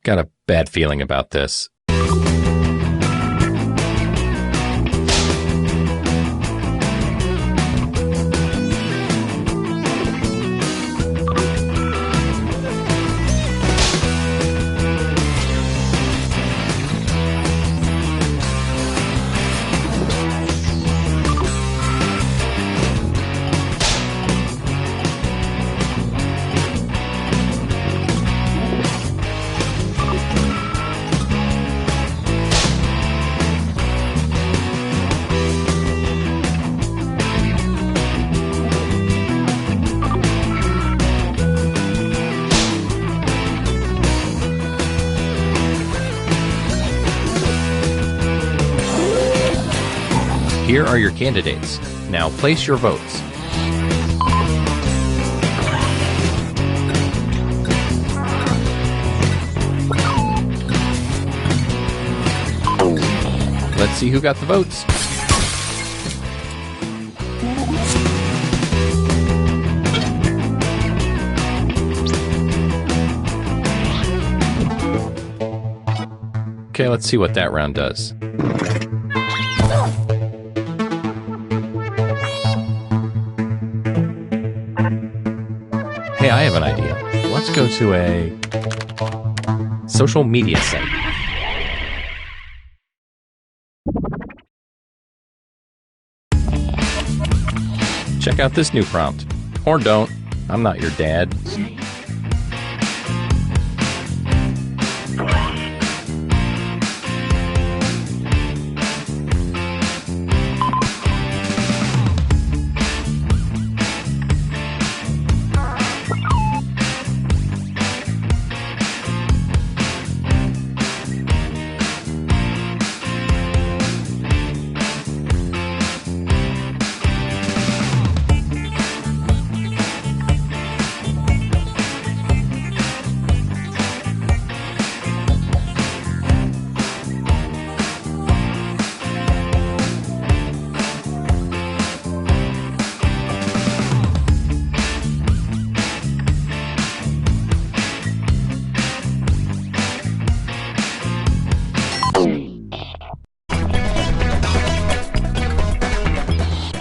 [SPEAKER 1] Got a bad feeling about this. Here are your candidates. Now place your votes. Let's see who got the votes. Okay, let's see what that round does. Hey, I have an idea. Let's go to a social media site. Check out this new prompt. Or don't. I'm not your dad.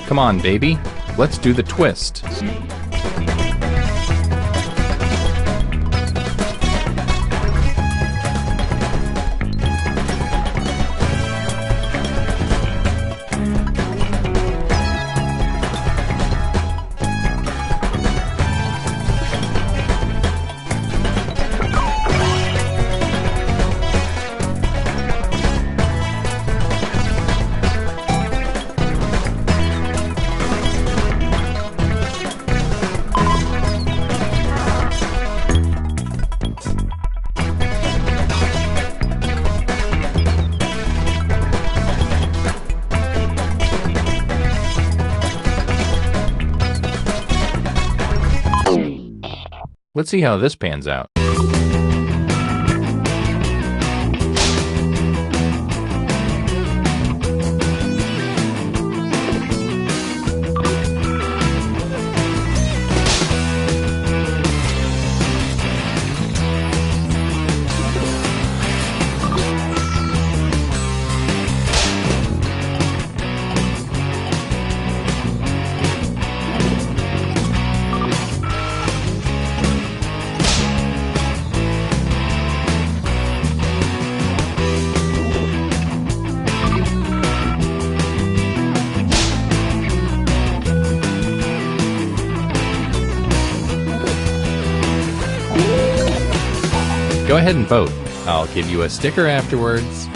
[SPEAKER 1] Come on, baby. Let's do the twist. Let's see how this pans out. Go ahead and vote. I'll give you a sticker afterwards.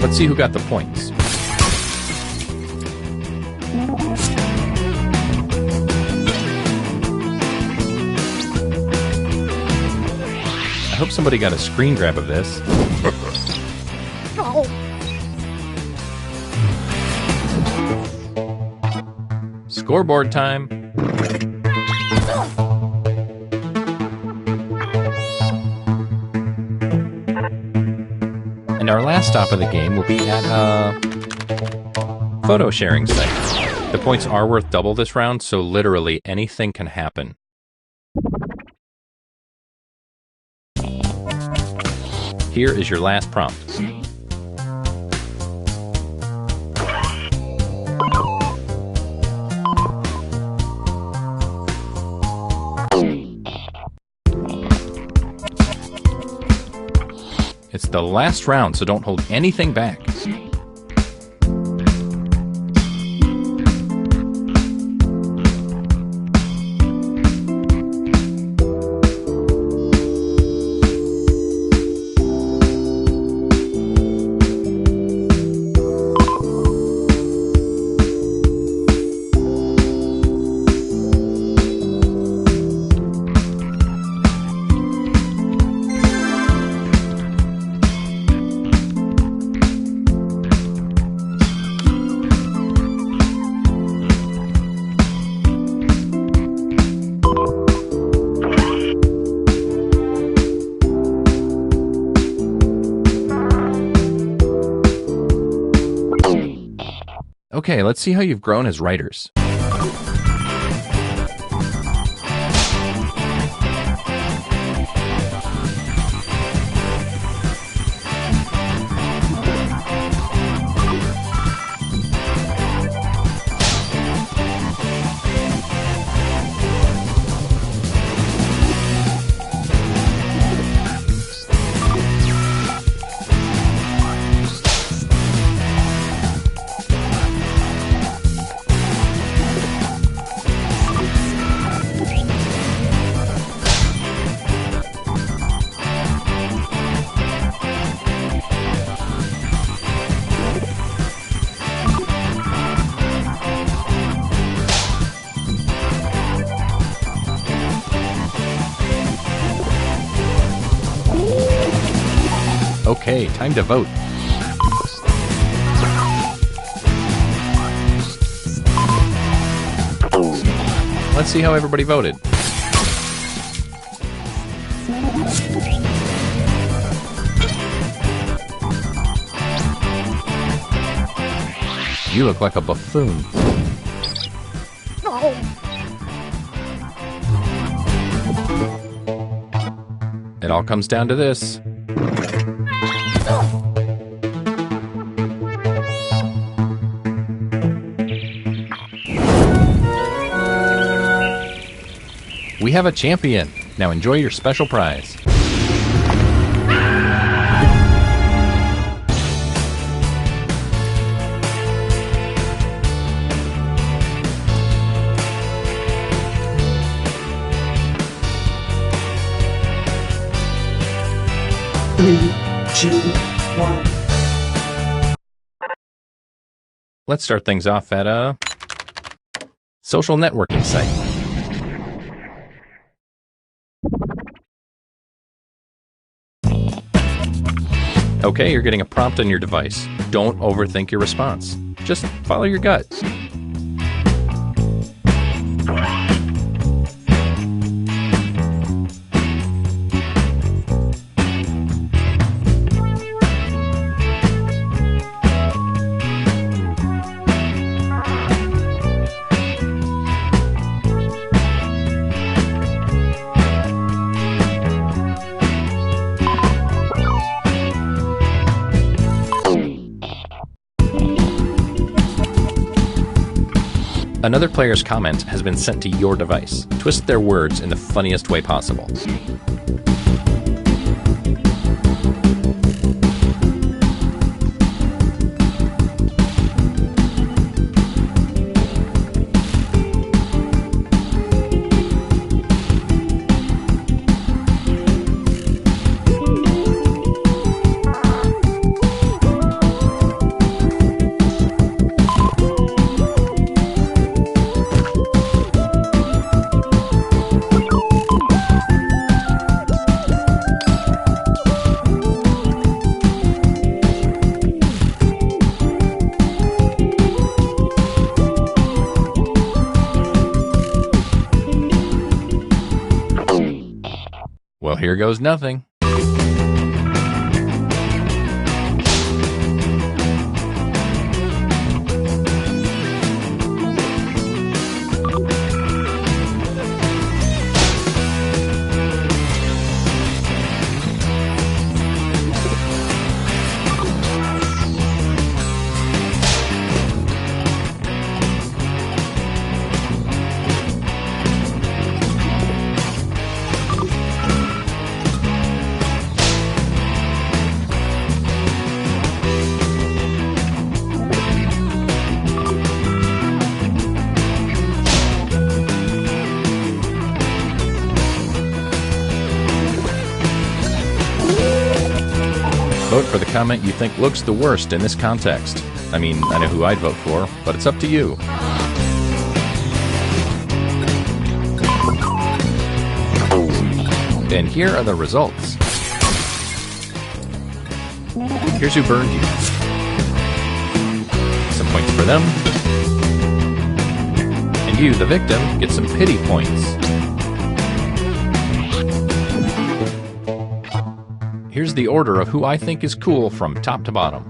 [SPEAKER 1] Let's see who got the points. I hope somebody got a screen grab of this. Scoreboard time. And our last stop of the game will be at a photo sharing site. The points are worth double this round, so literally anything can happen. Here is your last prompt. It's the last round, so don't hold anything back. Okay, let's see how you've grown as writers. Okay, time to vote. Let's see how everybody voted. You look like a buffoon. It all comes down to this. We have a champion. Now enjoy your special prize.
[SPEAKER 8] Three, two, one.
[SPEAKER 1] Let's start things off at a social networking site. Okay, you're getting a prompt on your device. Don't overthink your response. Just follow your gut. Another player's comment has been sent to your device. Twist their words in the funniest way possible. Well, here goes nothing. for the comment you think looks the worst in this context. I mean, I know who I'd vote for, but it's up to you. And here are the results. Here's who burned you. Some points for them. And you, the victim, get some pity points. Here's the order of who I think is cool from top to bottom.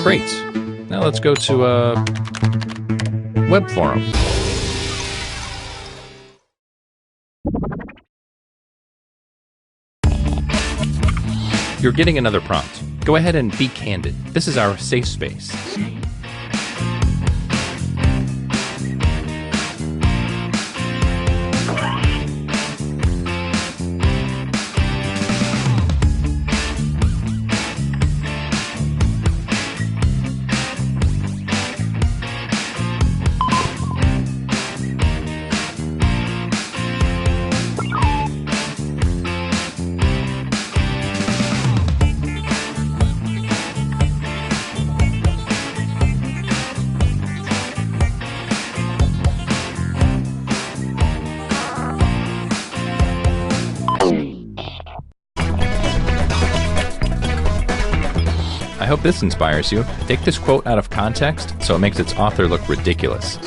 [SPEAKER 1] Great. Now let's go to a web forum. You're getting another prompt. Go ahead and be candid. This is our safe space. I hope this inspires you. Take this quote out of context so it makes its author look ridiculous.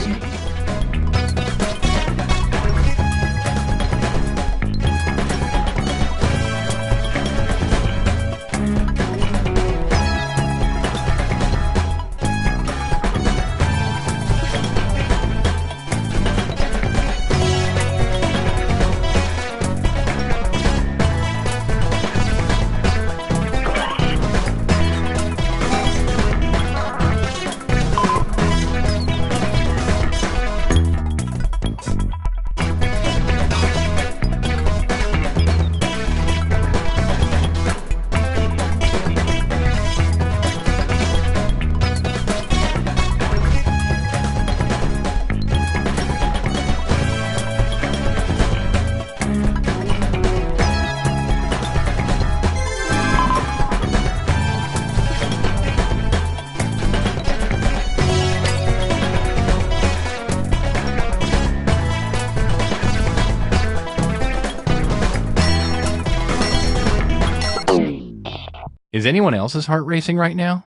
[SPEAKER 1] Is anyone else's heart racing right now?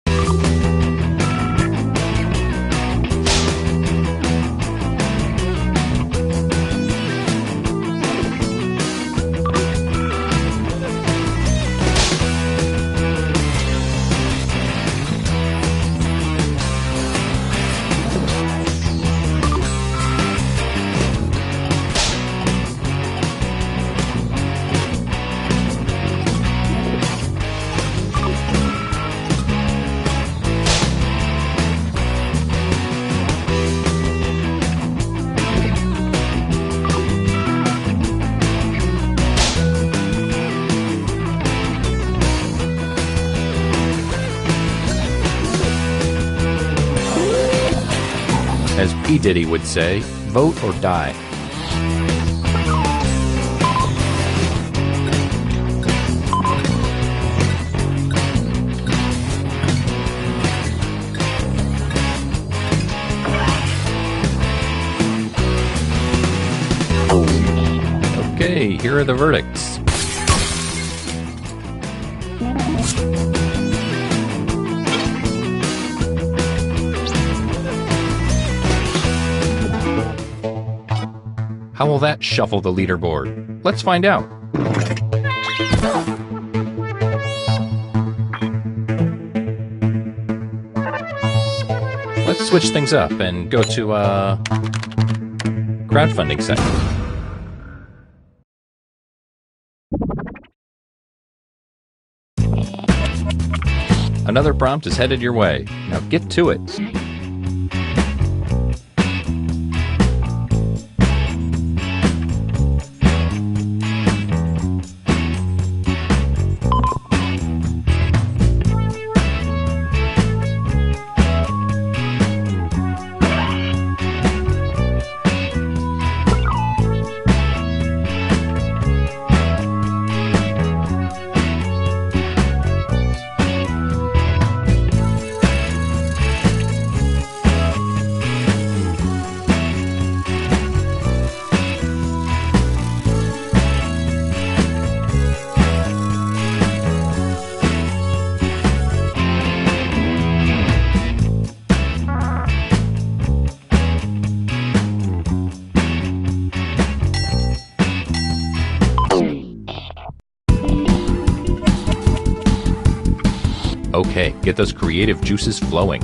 [SPEAKER 1] As P. Diddy would say, vote or die. Okay, here are the verdicts. How will that shuffle the leaderboard? Let's find out. Let's switch things up and go to a crowdfunding section. Another prompt is headed your way. Now get to it. Okay, get those creative juices flowing.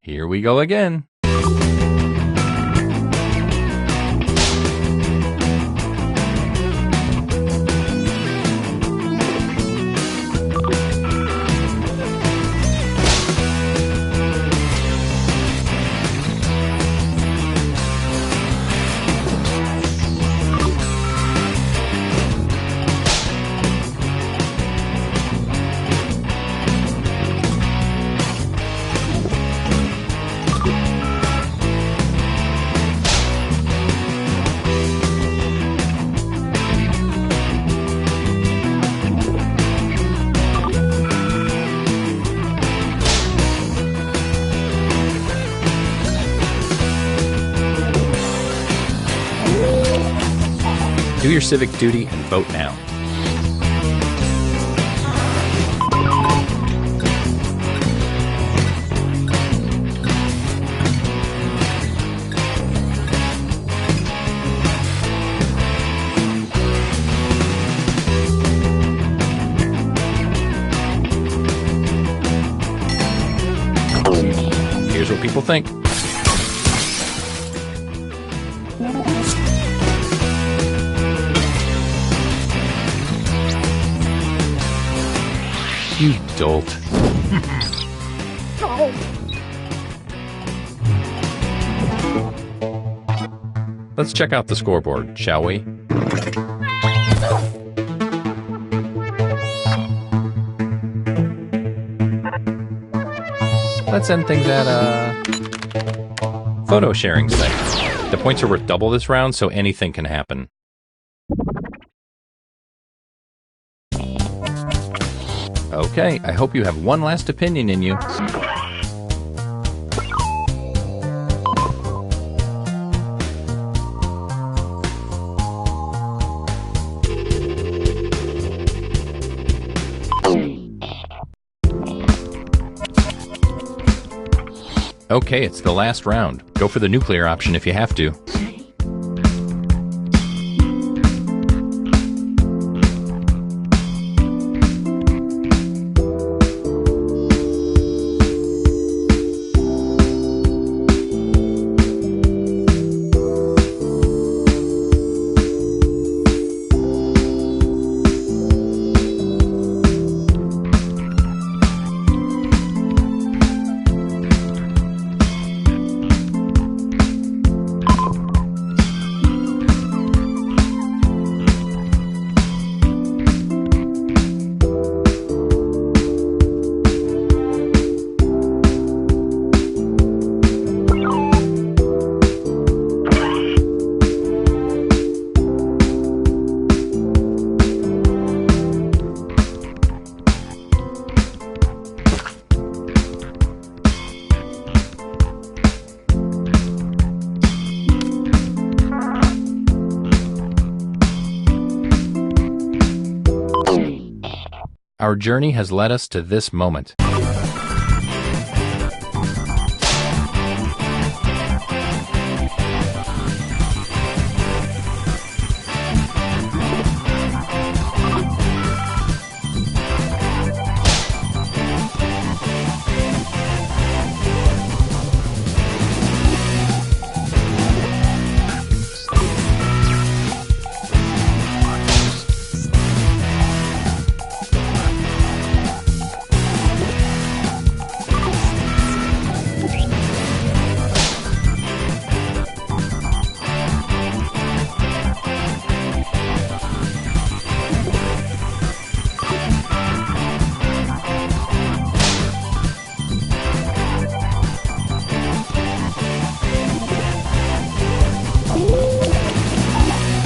[SPEAKER 1] Here we go again. Do your civic duty and vote now. Here's what people think. You dolt. Let's check out the scoreboard, shall we? Let's end things at a photo sharing site. The points are worth double this round, so anything can happen. Okay, I hope you have one last opinion in you. Okay, it's the last round. Go for the nuclear option if you have to. Our journey has led us to this moment.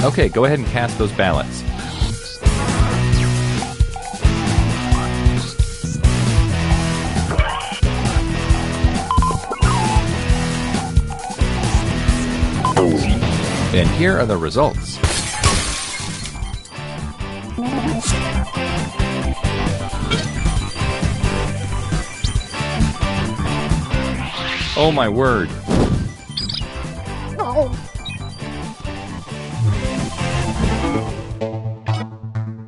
[SPEAKER 1] Okay, go ahead and cast those ballots. And here are the results. Oh my word.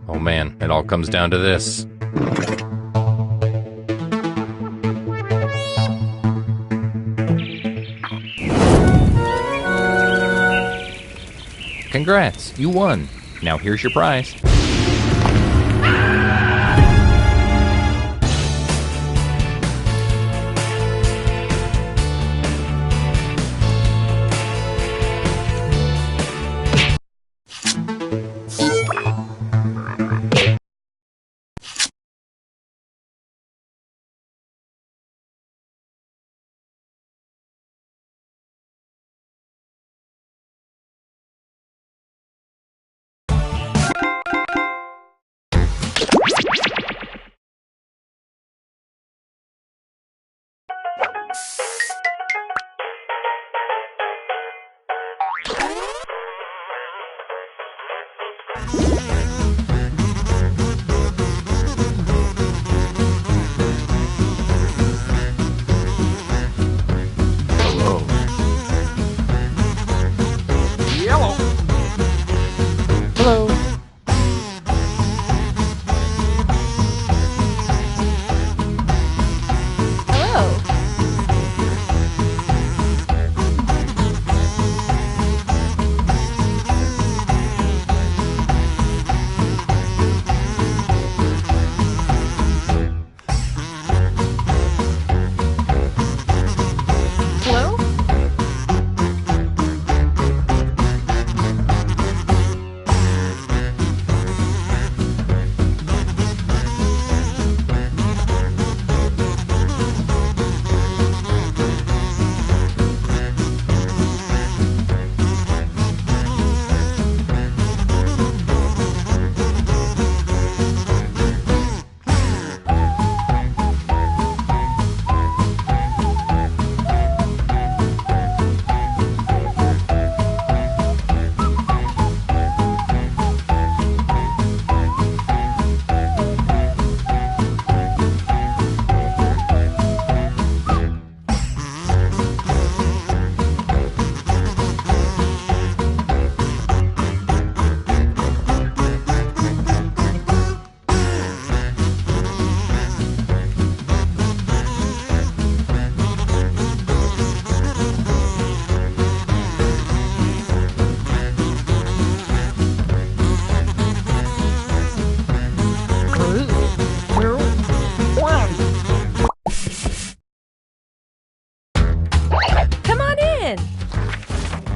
[SPEAKER 1] Oh man, it all comes down to this. Congrats, you won. Now here's your prize.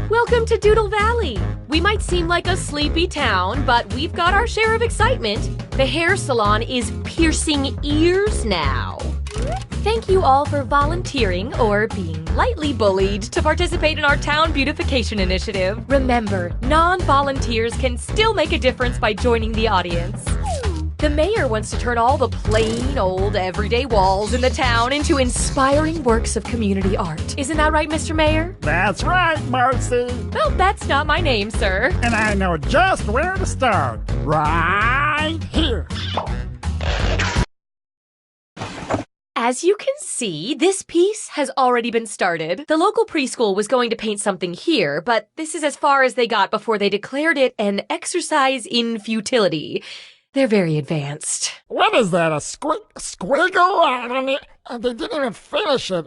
[SPEAKER 9] Welcome to Doodle Valley. We might seem like a sleepy town, but we've got our share of excitement. The hair salon is piercing ears now. Thank you all for volunteering or being lightly bullied to participate in our town beautification initiative. Remember, non-volunteers can still make a difference by joining the audience. The mayor wants to turn all the plain old everyday walls in the town into inspiring works of community art. Isn't that right, Mr. Mayor?
[SPEAKER 10] That's right, Marcy.
[SPEAKER 9] Well, that's not my name, sir.
[SPEAKER 10] And I know just where to start. Right here.
[SPEAKER 9] As you can see, this piece has already been started. The local preschool was going to paint something here, but this is as far as they got before they declared it an exercise in futility. They're very advanced.
[SPEAKER 10] What is that, a squiggle on it? They didn't even finish it.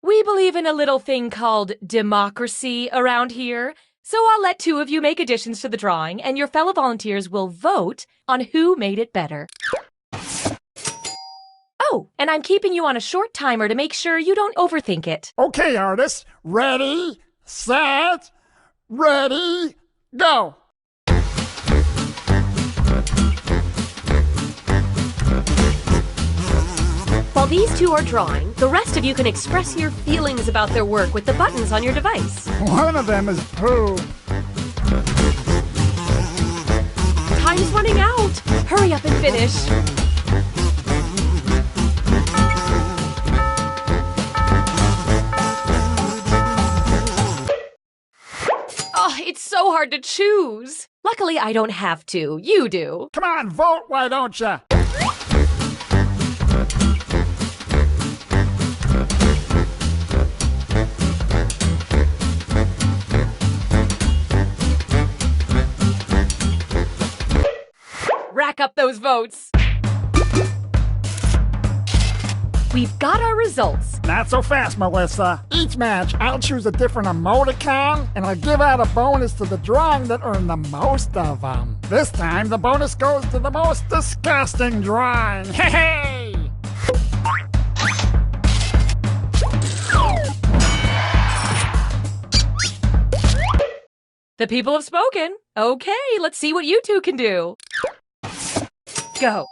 [SPEAKER 9] We believe in a little thing called democracy around here, so I'll let two of you make additions to the drawing, and your fellow volunteers will vote on who made it better. Oh, and I'm keeping you on a short timer to make sure you don't overthink it.
[SPEAKER 10] Okay, artists. Ready, set, ready, go.
[SPEAKER 9] While these two are drawing, the rest of you can express your feelings about their work with the buttons on your device.
[SPEAKER 10] One of them is poop.
[SPEAKER 9] Time's running out. Hurry up and finish. Oh, it's so hard to choose. Luckily, I don't have to. You do.
[SPEAKER 10] Come on, vote, why don't ya?
[SPEAKER 9] Rack up those votes. We've got our results.
[SPEAKER 10] Not so fast, Melissa. Each match, I'll choose a different emoticon, and I'll give out a bonus to the drawing that earned the most of them. This time, the bonus goes to the most disgusting drawing. Hey, hey!
[SPEAKER 9] The people have spoken. Okay, let's see what you two can do. Go.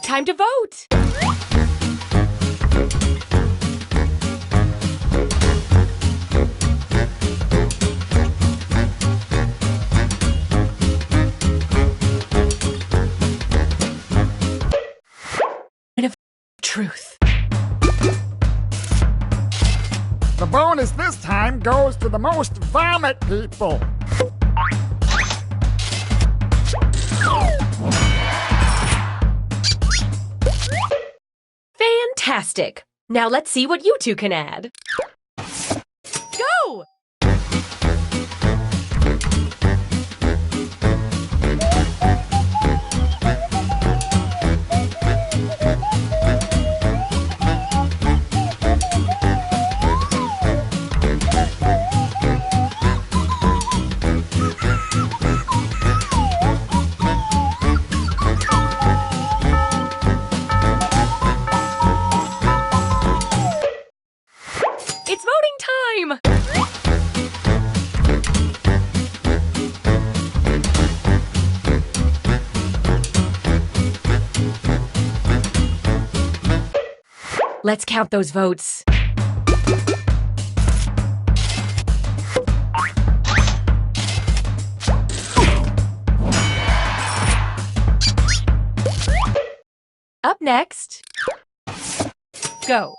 [SPEAKER 9] Time to vote. Truth.
[SPEAKER 10] The bonus this time goes to the most vomit people.
[SPEAKER 9] Fantastic. Now let's see what you two can add. Go! It's voting time! Let's count those votes. Up next, go.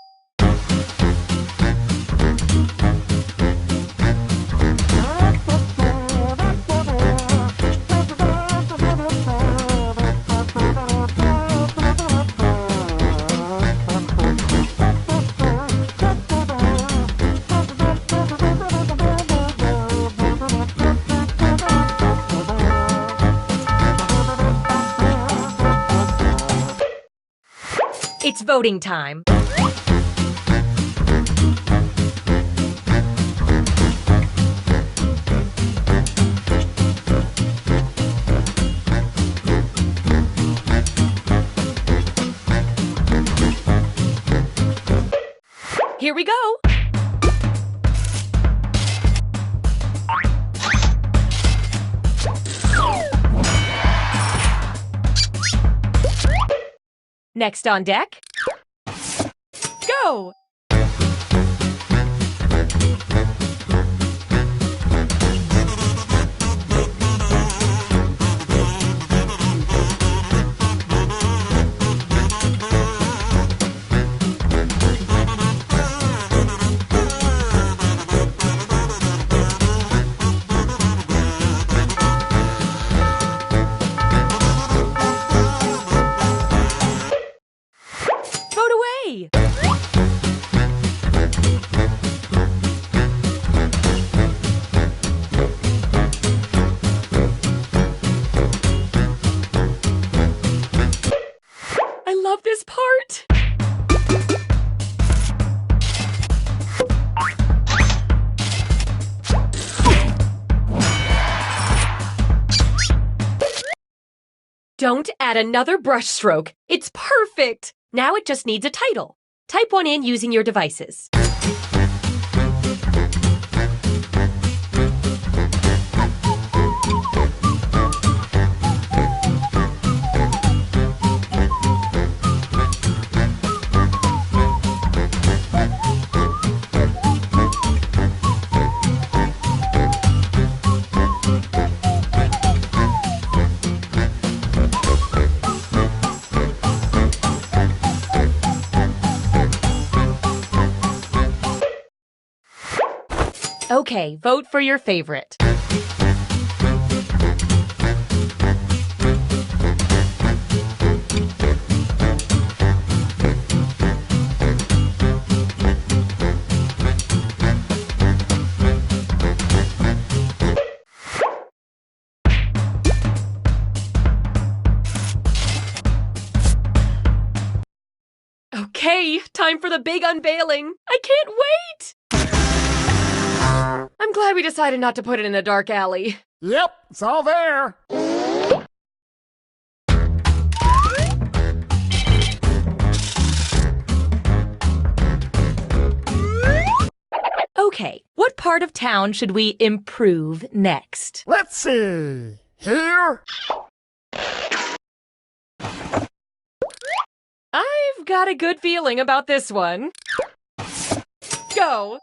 [SPEAKER 9] It's voting time. Here we go. Next on deck, go! Vote away! Don't add another brushstroke. It's perfect. Now it just needs a title. Type one in using your devices. Okay, vote for your favorite. Okay, time for the big unveiling. I can't wait! I'm glad we decided not to put it in a dark alley.
[SPEAKER 10] Yep, it's all there.
[SPEAKER 9] Okay, what part of town should we improve next?
[SPEAKER 10] Let's see. Here?
[SPEAKER 9] I've got a good feeling about this one. Go!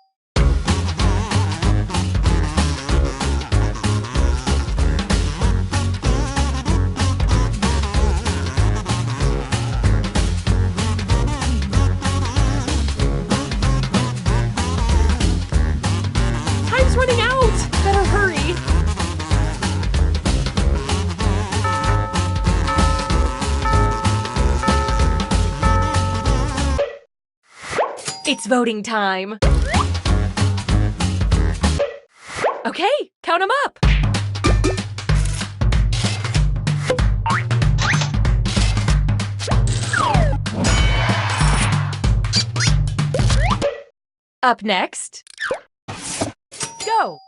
[SPEAKER 9] Time's running out! Better hurry! It's voting time. Okay, count them up. Up next. Go.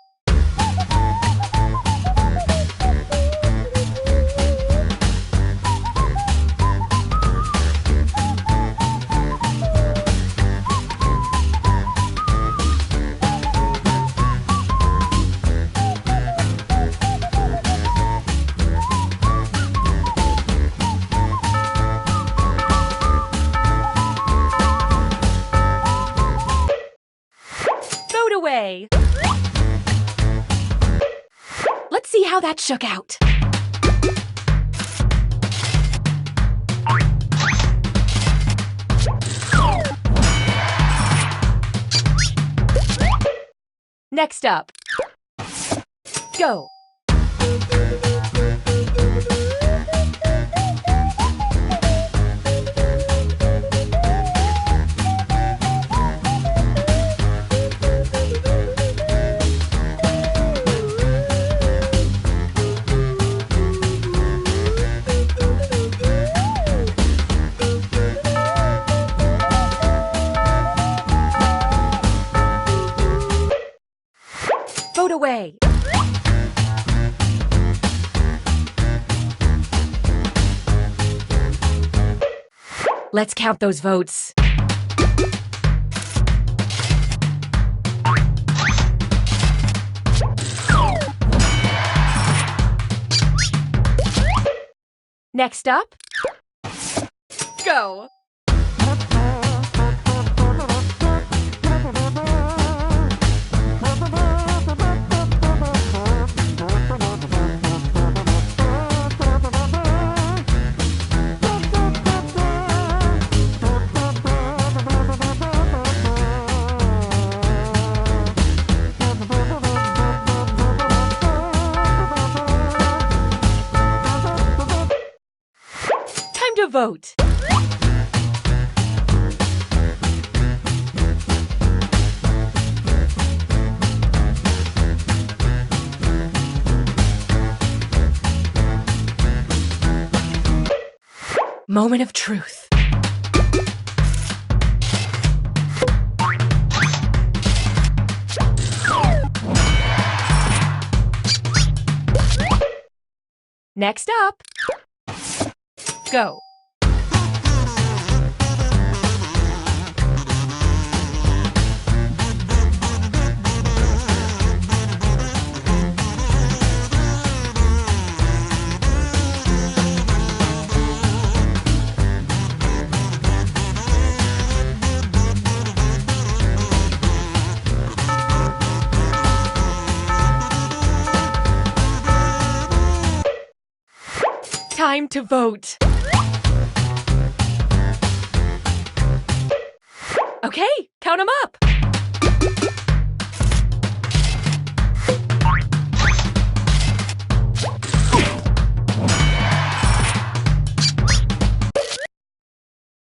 [SPEAKER 9] Vote away. Let's see how that shook out. Next up. Go. Vote away. Let's count those votes. Next up, go. Time to vote. Moment of truth. Next up, go. Time to vote. Okay, count them up.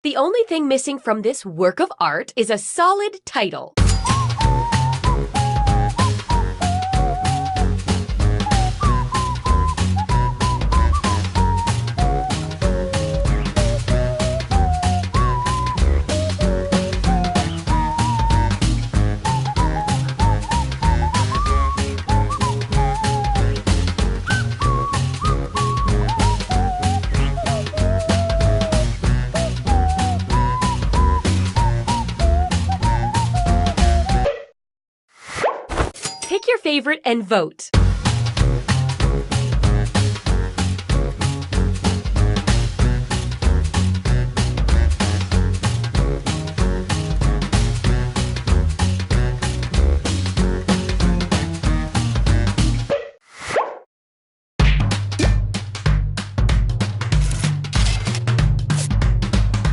[SPEAKER 9] The only thing missing from this work of art is a solid title. Pick your favorite and vote.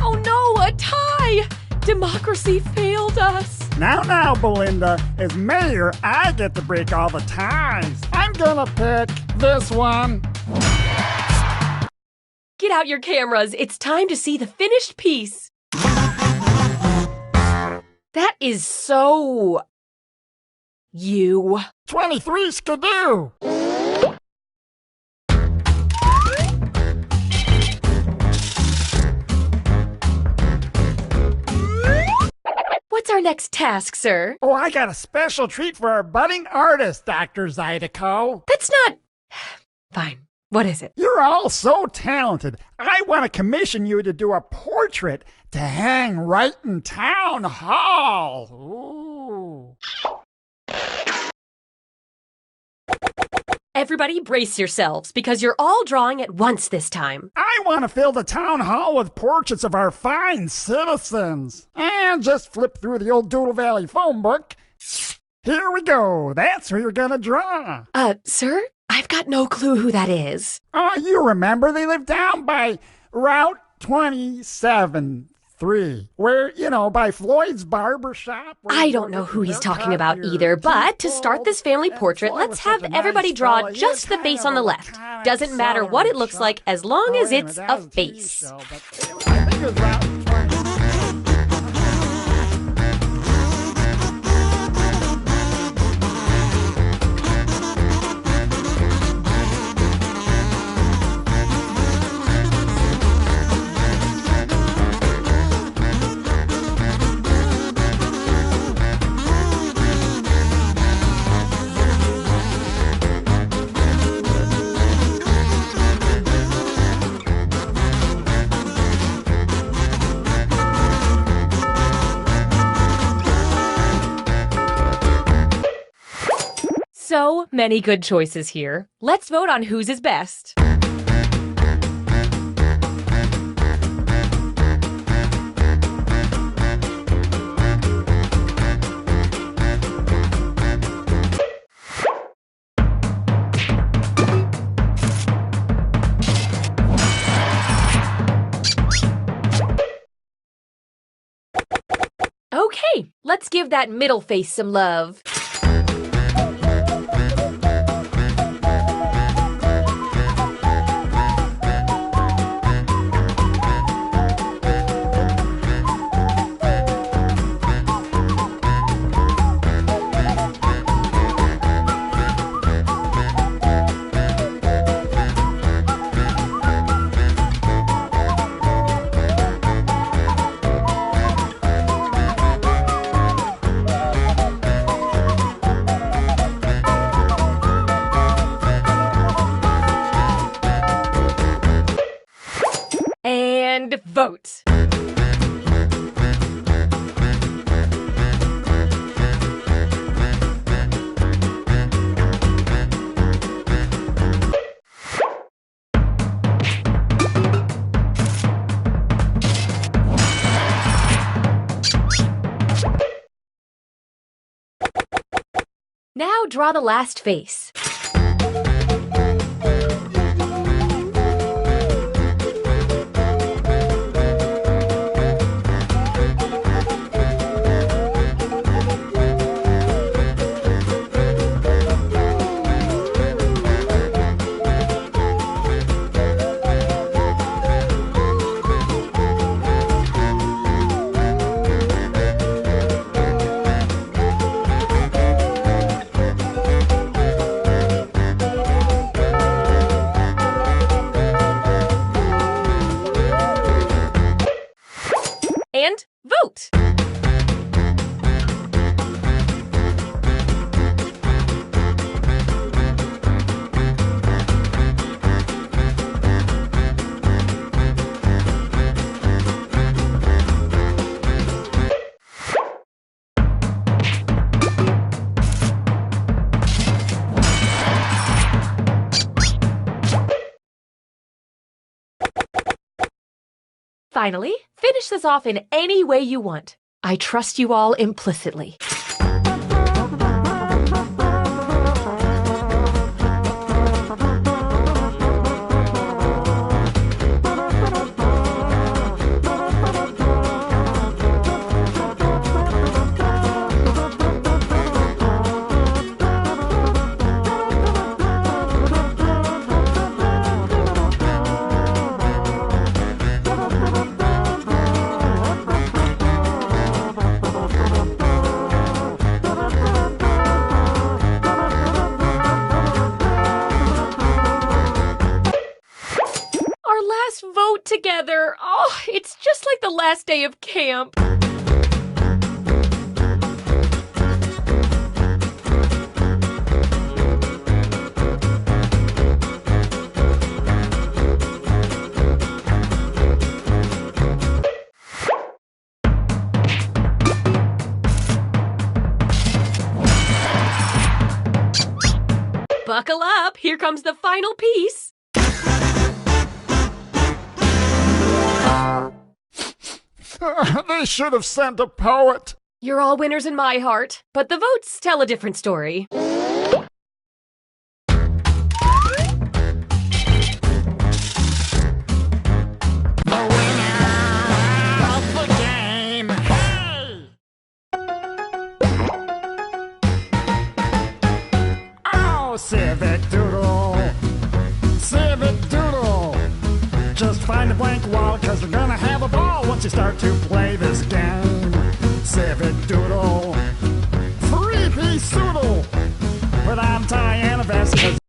[SPEAKER 9] Oh no, a tie! Democracy failed us.
[SPEAKER 10] Now, Belinda, as mayor, I get to break all the ties. I'm gonna pick this one.
[SPEAKER 9] Get out your cameras. It's time to see the finished piece. That is so... you.
[SPEAKER 10] 23 skidoo.
[SPEAKER 9] What's our next task, sir?
[SPEAKER 10] Oh, I got a special treat for our budding artist, Dr. Zydeco.
[SPEAKER 9] That's not... Fine. What is it?
[SPEAKER 10] You're all so talented. I want to commission you to do a portrait to hang right in town hall. Ooh.
[SPEAKER 9] Everybody brace yourselves, because you're all drawing at once this time.
[SPEAKER 10] I want to fill the town hall with portraits of our fine citizens. And just flip through the old Doodle Valley phone book. Here we go. That's who you're gonna draw.
[SPEAKER 9] Sir? I've got no clue who that is.
[SPEAKER 10] Oh, you remember they live down by Route 27-3, where, by Floyd's barber shop.
[SPEAKER 9] I don't know who he's talking about either, but to start this family portrait, let's have everybody draw just the face on the left. Doesn't matter what it looks like as long as it's a face.
[SPEAKER 10] I think it was Route 20.
[SPEAKER 9] So many good choices here. Let's vote on whose is best. Okay, let's give that middle face some love. And vote. Now draw the last face. And vote! Finally, finish this off in any way you want. I trust you all implicitly. Vote together. Oh, it's just like the last day of camp. Buckle up, here comes the final piece.
[SPEAKER 10] They should have sent a poet.
[SPEAKER 9] You're all winners in my heart, but the votes tell a different story.
[SPEAKER 10] Civic Doodle, Civic Doodle. Just find a blank wall, cause we're gonna have a ball once you start to play this game. Civic Doodle, three-piece doodle, with on tie and a vest.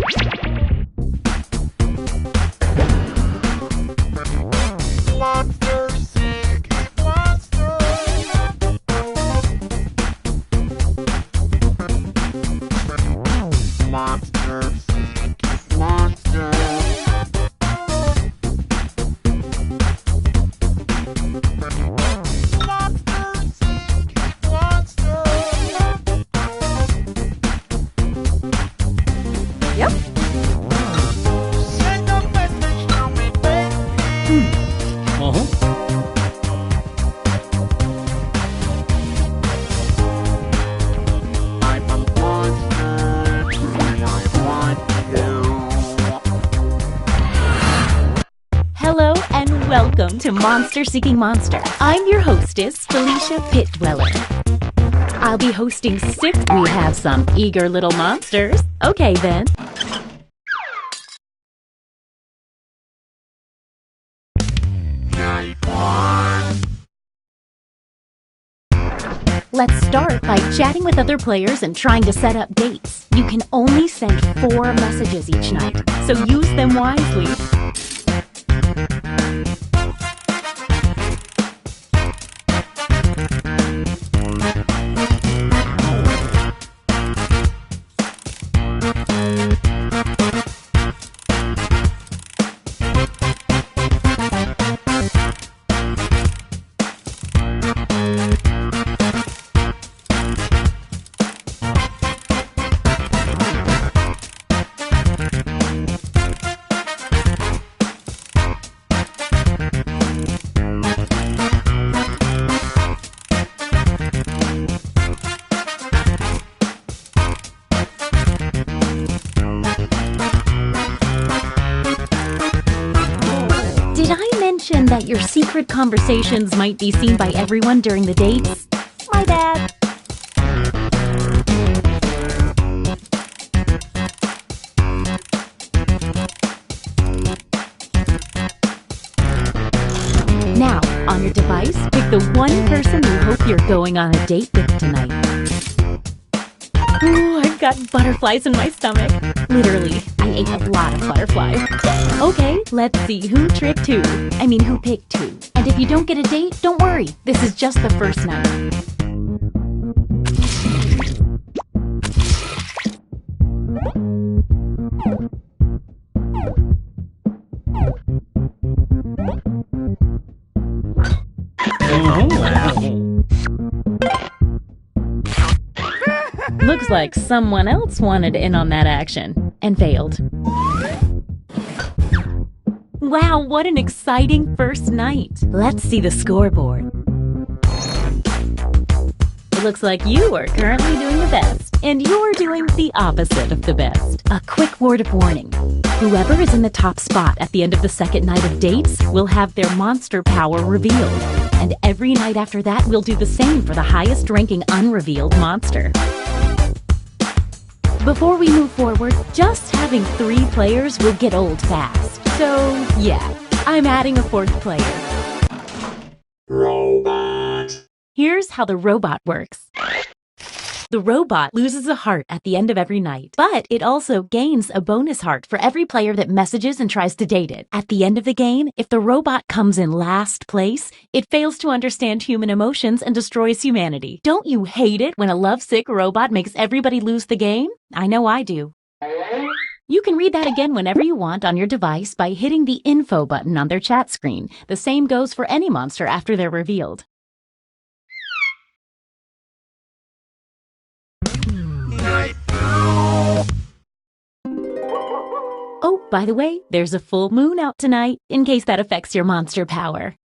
[SPEAKER 2] Monster seeking monster. Monster seeking monster. Monster seeking monster.
[SPEAKER 3] Yep.
[SPEAKER 2] Send a message to me, baby. I'm a monster and I want you.
[SPEAKER 3] Hello and welcome to Monster Seeking Monster. I'm your hostess, Felicia Pit Dweller. I'll be hosting 6. We have some eager little monsters. Okay then. Let's start by chatting with other players and trying to set up dates. You can only send 4 messages each night, so use them wisely. Did I mention that your secret conversations might be seen by everyone during the dates? My bad. Now, on your device, pick the one person you hope you're going on a date with tonight. Ooh, I've got butterflies in my stomach. Literally, I ate a lot of butterflies. Okay, let's see who tricked who. Who picked who. And if you don't get a date, don't worry. This is just the first night. Looks like someone else wanted in on that action and failed. Wow, what an exciting first night. Let's see the scoreboard. It looks like you are currently doing the best, and you're doing the opposite of the best. A quick word of warning. Whoever is in the top spot at the end of the second night of dates will have their monster power revealed. And every night after that, we'll do the same for the highest ranking unrevealed monster. Before we move forward, just having 3 players will get old fast. So, yeah, I'm adding a 4th player.
[SPEAKER 2] Robot.
[SPEAKER 3] Here's how the robot works. The robot loses a heart at the end of every night, but it also gains a bonus heart for every player that messages and tries to date it. At the end of the game, if the robot comes in last place, it fails to understand human emotions and destroys humanity. Don't you hate it when a lovesick robot makes everybody lose the game? I know I do. You can read that again whenever you want on your device by hitting the info button on their chat screen. The same goes for any monster after they're revealed. Oh, by the way, there's a full moon out tonight, in case that affects your monster power.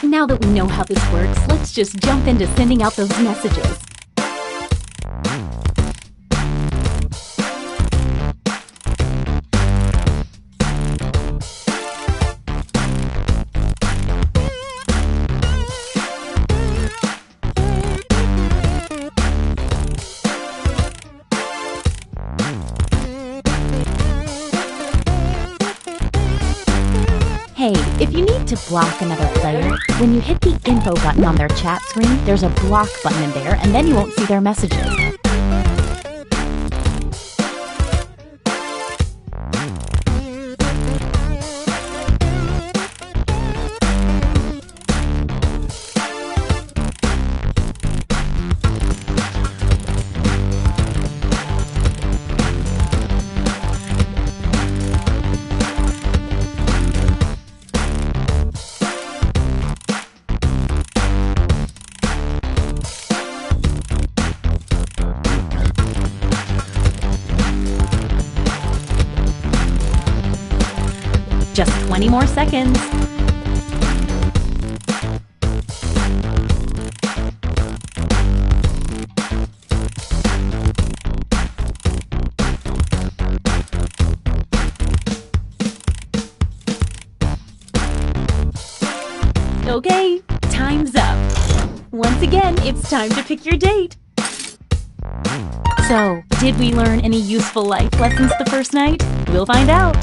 [SPEAKER 3] Now that we know how this works, let's just jump into sending out those messages. Hey, if you need to block another player? When you hit the info button on their chat screen, there's a block button in there, and then you won't see their messages. Just 20 more seconds. Okay, time's up. Once again, it's time to pick your date. So, did we learn any useful life lessons the first night? We'll find out.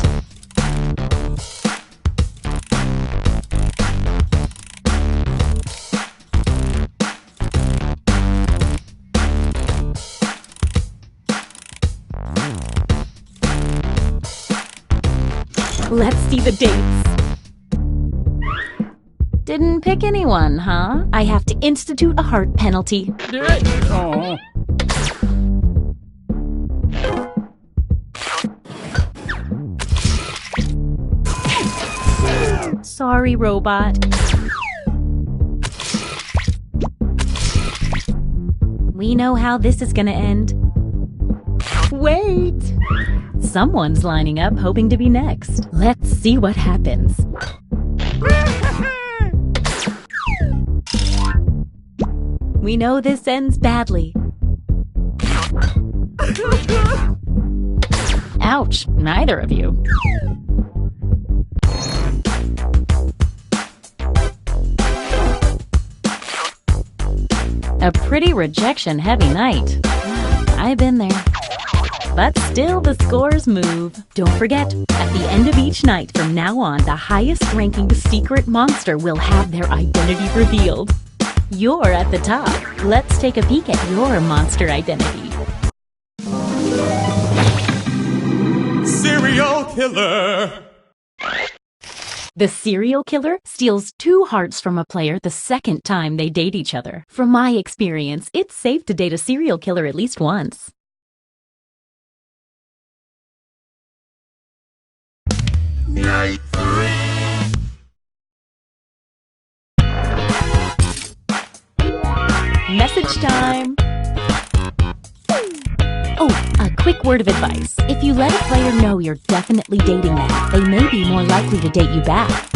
[SPEAKER 3] Let's see the dates. Didn't pick anyone, huh? I have to institute a heart penalty.
[SPEAKER 10] Oh.
[SPEAKER 3] Sorry, robot. We know how this is gonna end. Wait! Someone's lining up, hoping to be next. Let's see what happens. We know this ends badly. Ouch, neither of you. A pretty rejection-heavy night. I've been there. But still, the scores move. Don't forget, at the end of each night from now on, the highest-ranking secret monster will have their identity revealed. You're at the top. Let's take a peek at your monster identity.
[SPEAKER 11] Serial killer!
[SPEAKER 3] The serial killer steals 2 hearts from a player the second time they date each other. From my experience, it's safe to date a serial killer at least once.
[SPEAKER 11] Night 3.
[SPEAKER 3] Message time! Oh, a quick word of advice. If you let a player know you're definitely dating them, they may be more likely to date you back.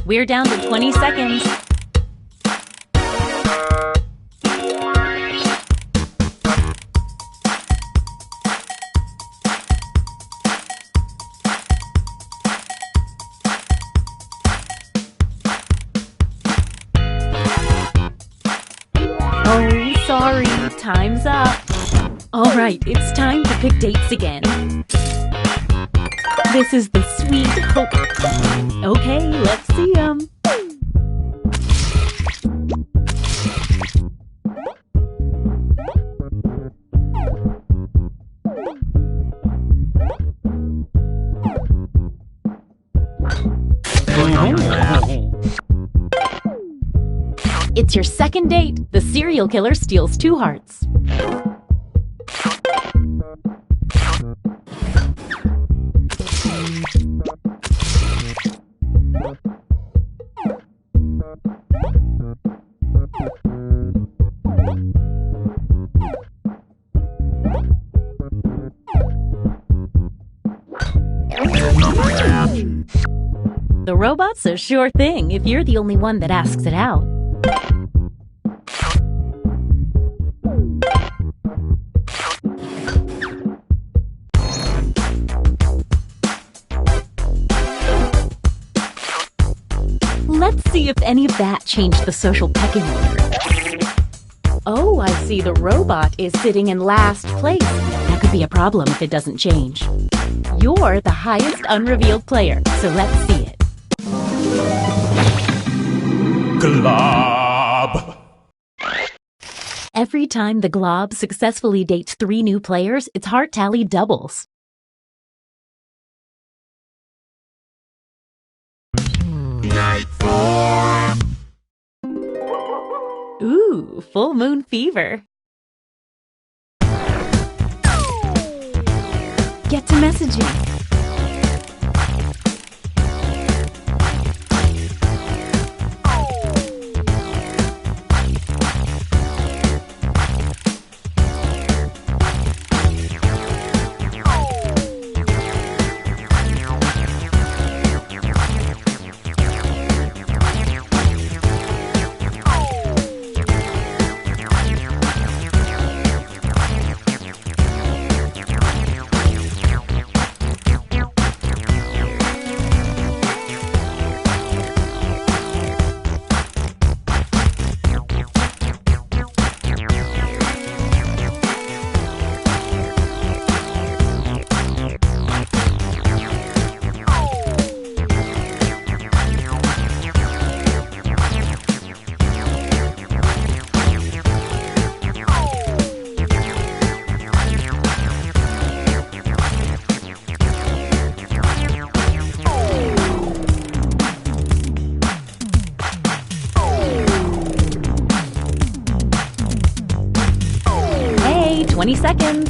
[SPEAKER 3] We're down to 20 seconds. Oh, sorry, time's up. All right, it's time to pick dates again. This is the sweet hope. Okay, let's see 'em. It's your second date. The serial killer steals 2 hearts. The robot's a sure thing if you're the only one that asks it out. Let's see if any of that changed the social pecking order. Oh, I see the robot is sitting in last place. That could be a problem if it doesn't change. You're the highest unrevealed player, so let's see it.
[SPEAKER 11] Glob.
[SPEAKER 3] Every time the Glob successfully dates 3 new players, its heart tally doubles. Ooh, full moon fever. Get to messaging. Hey, 20 seconds.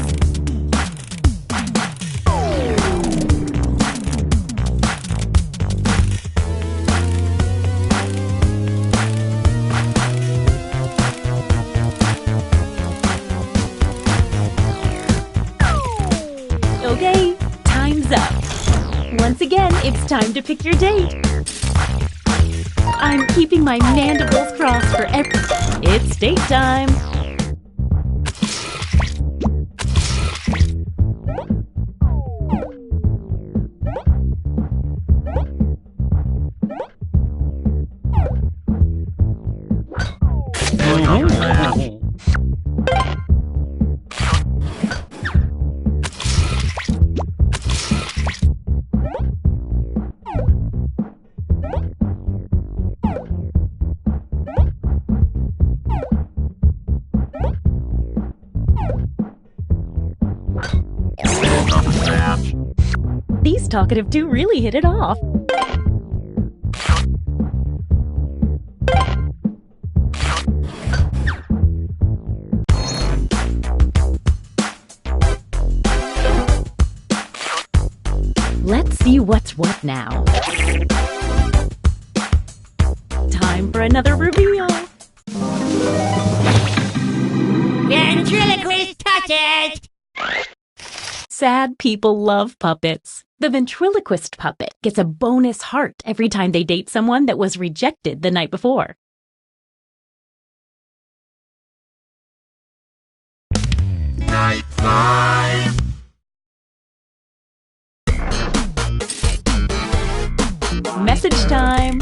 [SPEAKER 3] Okay, time's up. Once again, it's time to pick your date. I'm keeping my mandibles crossed for It's date time. These talkative two really hit it off. Let's see what's what now. Time for another reveal.
[SPEAKER 2] Ventriloquist puppet!
[SPEAKER 3] Sad people love puppets. The ventriloquist puppet gets a bonus heart every time they date someone that was rejected the night before.
[SPEAKER 11] Night 5.
[SPEAKER 3] Message time.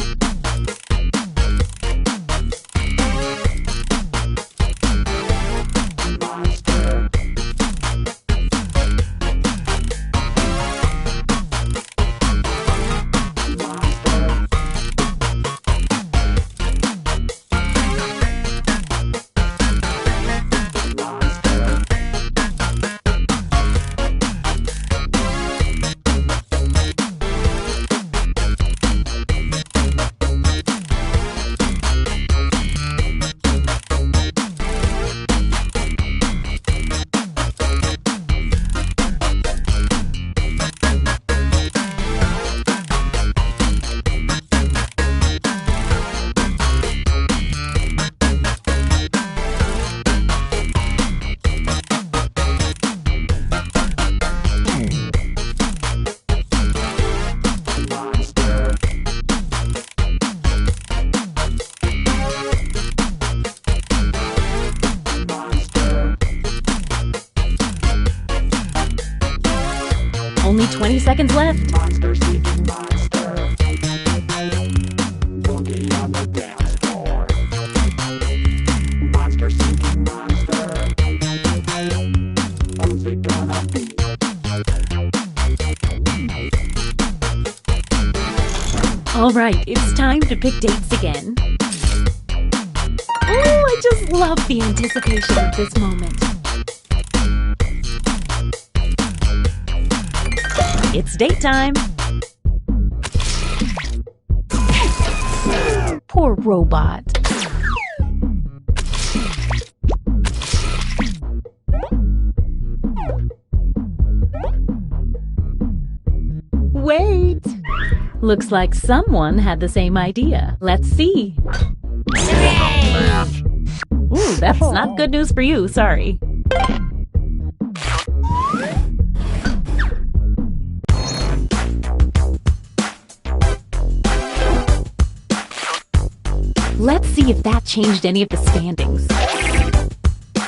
[SPEAKER 3] 20 seconds left.
[SPEAKER 8] Monster seeking monster. Boogie on the dance floor. Monster seeking monster. Who's it gonna be?
[SPEAKER 3] All right, it's time to pick dates again. Oh, I just love the anticipation of this moment. It's date time. Poor robot. Wait! Looks like someone had the same idea. Let's see. Ooh, that's not good news for you, sorry. Let's see if that changed any of the standings.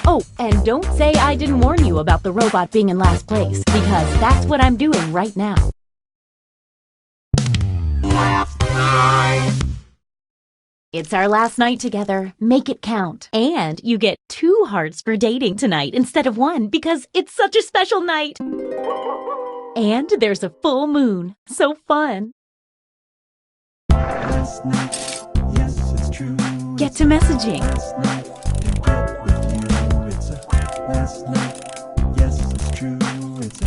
[SPEAKER 3] Oh, and don't say I didn't warn you about the robot being in last place, because that's what I'm doing right now. It's our last night together. Make it count. And you get 2 hearts for dating tonight instead of 1 because it's such a special night. And there's a full moon. So fun.
[SPEAKER 5] Last night, yes, it's true.
[SPEAKER 3] Get to messaging.
[SPEAKER 5] Last night, to get with you. It's a last night, yes, it's true. It's a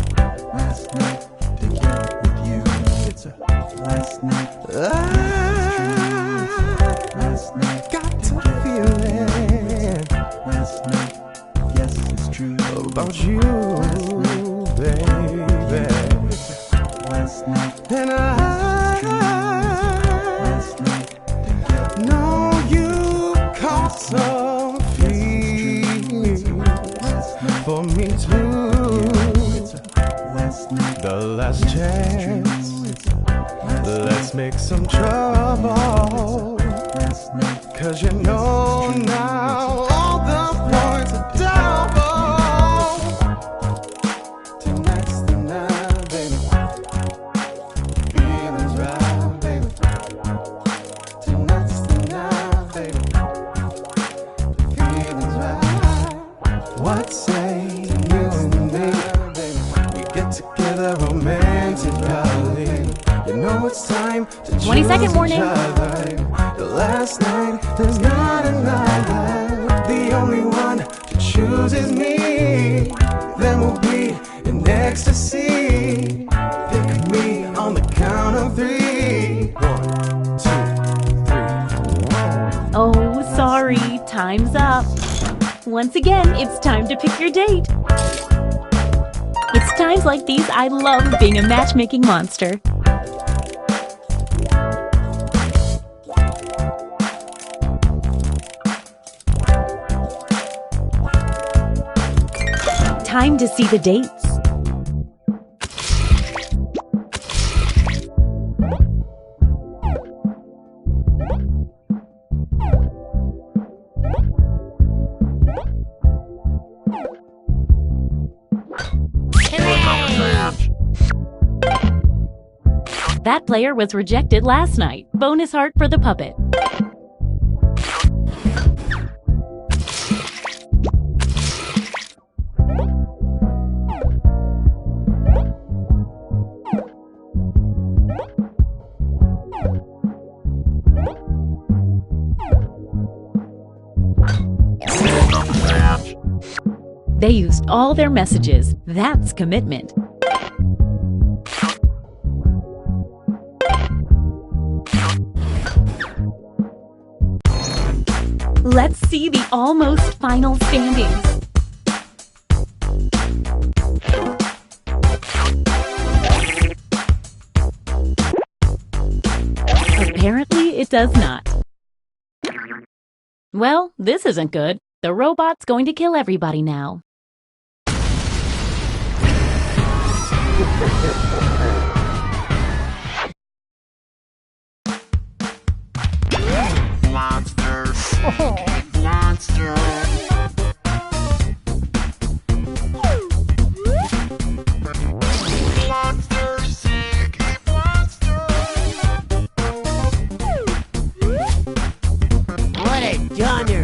[SPEAKER 5] last night, to get with you. It's a last night. Last night, got to feel it. Last night, yes, it's true.
[SPEAKER 4] About you, baby.
[SPEAKER 5] Last night,
[SPEAKER 4] And
[SPEAKER 5] last night,
[SPEAKER 4] know you caught some feelings for me too.
[SPEAKER 5] last night,
[SPEAKER 4] The last chance, let's make some trouble.
[SPEAKER 5] last night.
[SPEAKER 4] 'Cause you know now all the points are double. Tonight's the night, baby. Feelings right, baby. Tonight's the night, baby. Feelings right. What say you and me? We get together romantically. You know it's time to
[SPEAKER 3] 20-second
[SPEAKER 4] choose
[SPEAKER 3] warning.
[SPEAKER 4] each other. The last night, there's not another. The only one to choose is me. Then we'll be in ecstasy. Pick me on the count of 3. 1, 2, 3.
[SPEAKER 3] Oh, sorry. Time's up. Once again, it's time to pick your date. It's times like these I love being a matchmaking monster. Time to see the dates. That player was rejected last night. Bonus heart for the puppet. They used all their messages. That's commitment. Let's see the almost final standings. Apparently, it does not. Well, this isn't good. The robot's going to kill everybody now.
[SPEAKER 11] Monsters. Monsters. Monsters.
[SPEAKER 2] runner.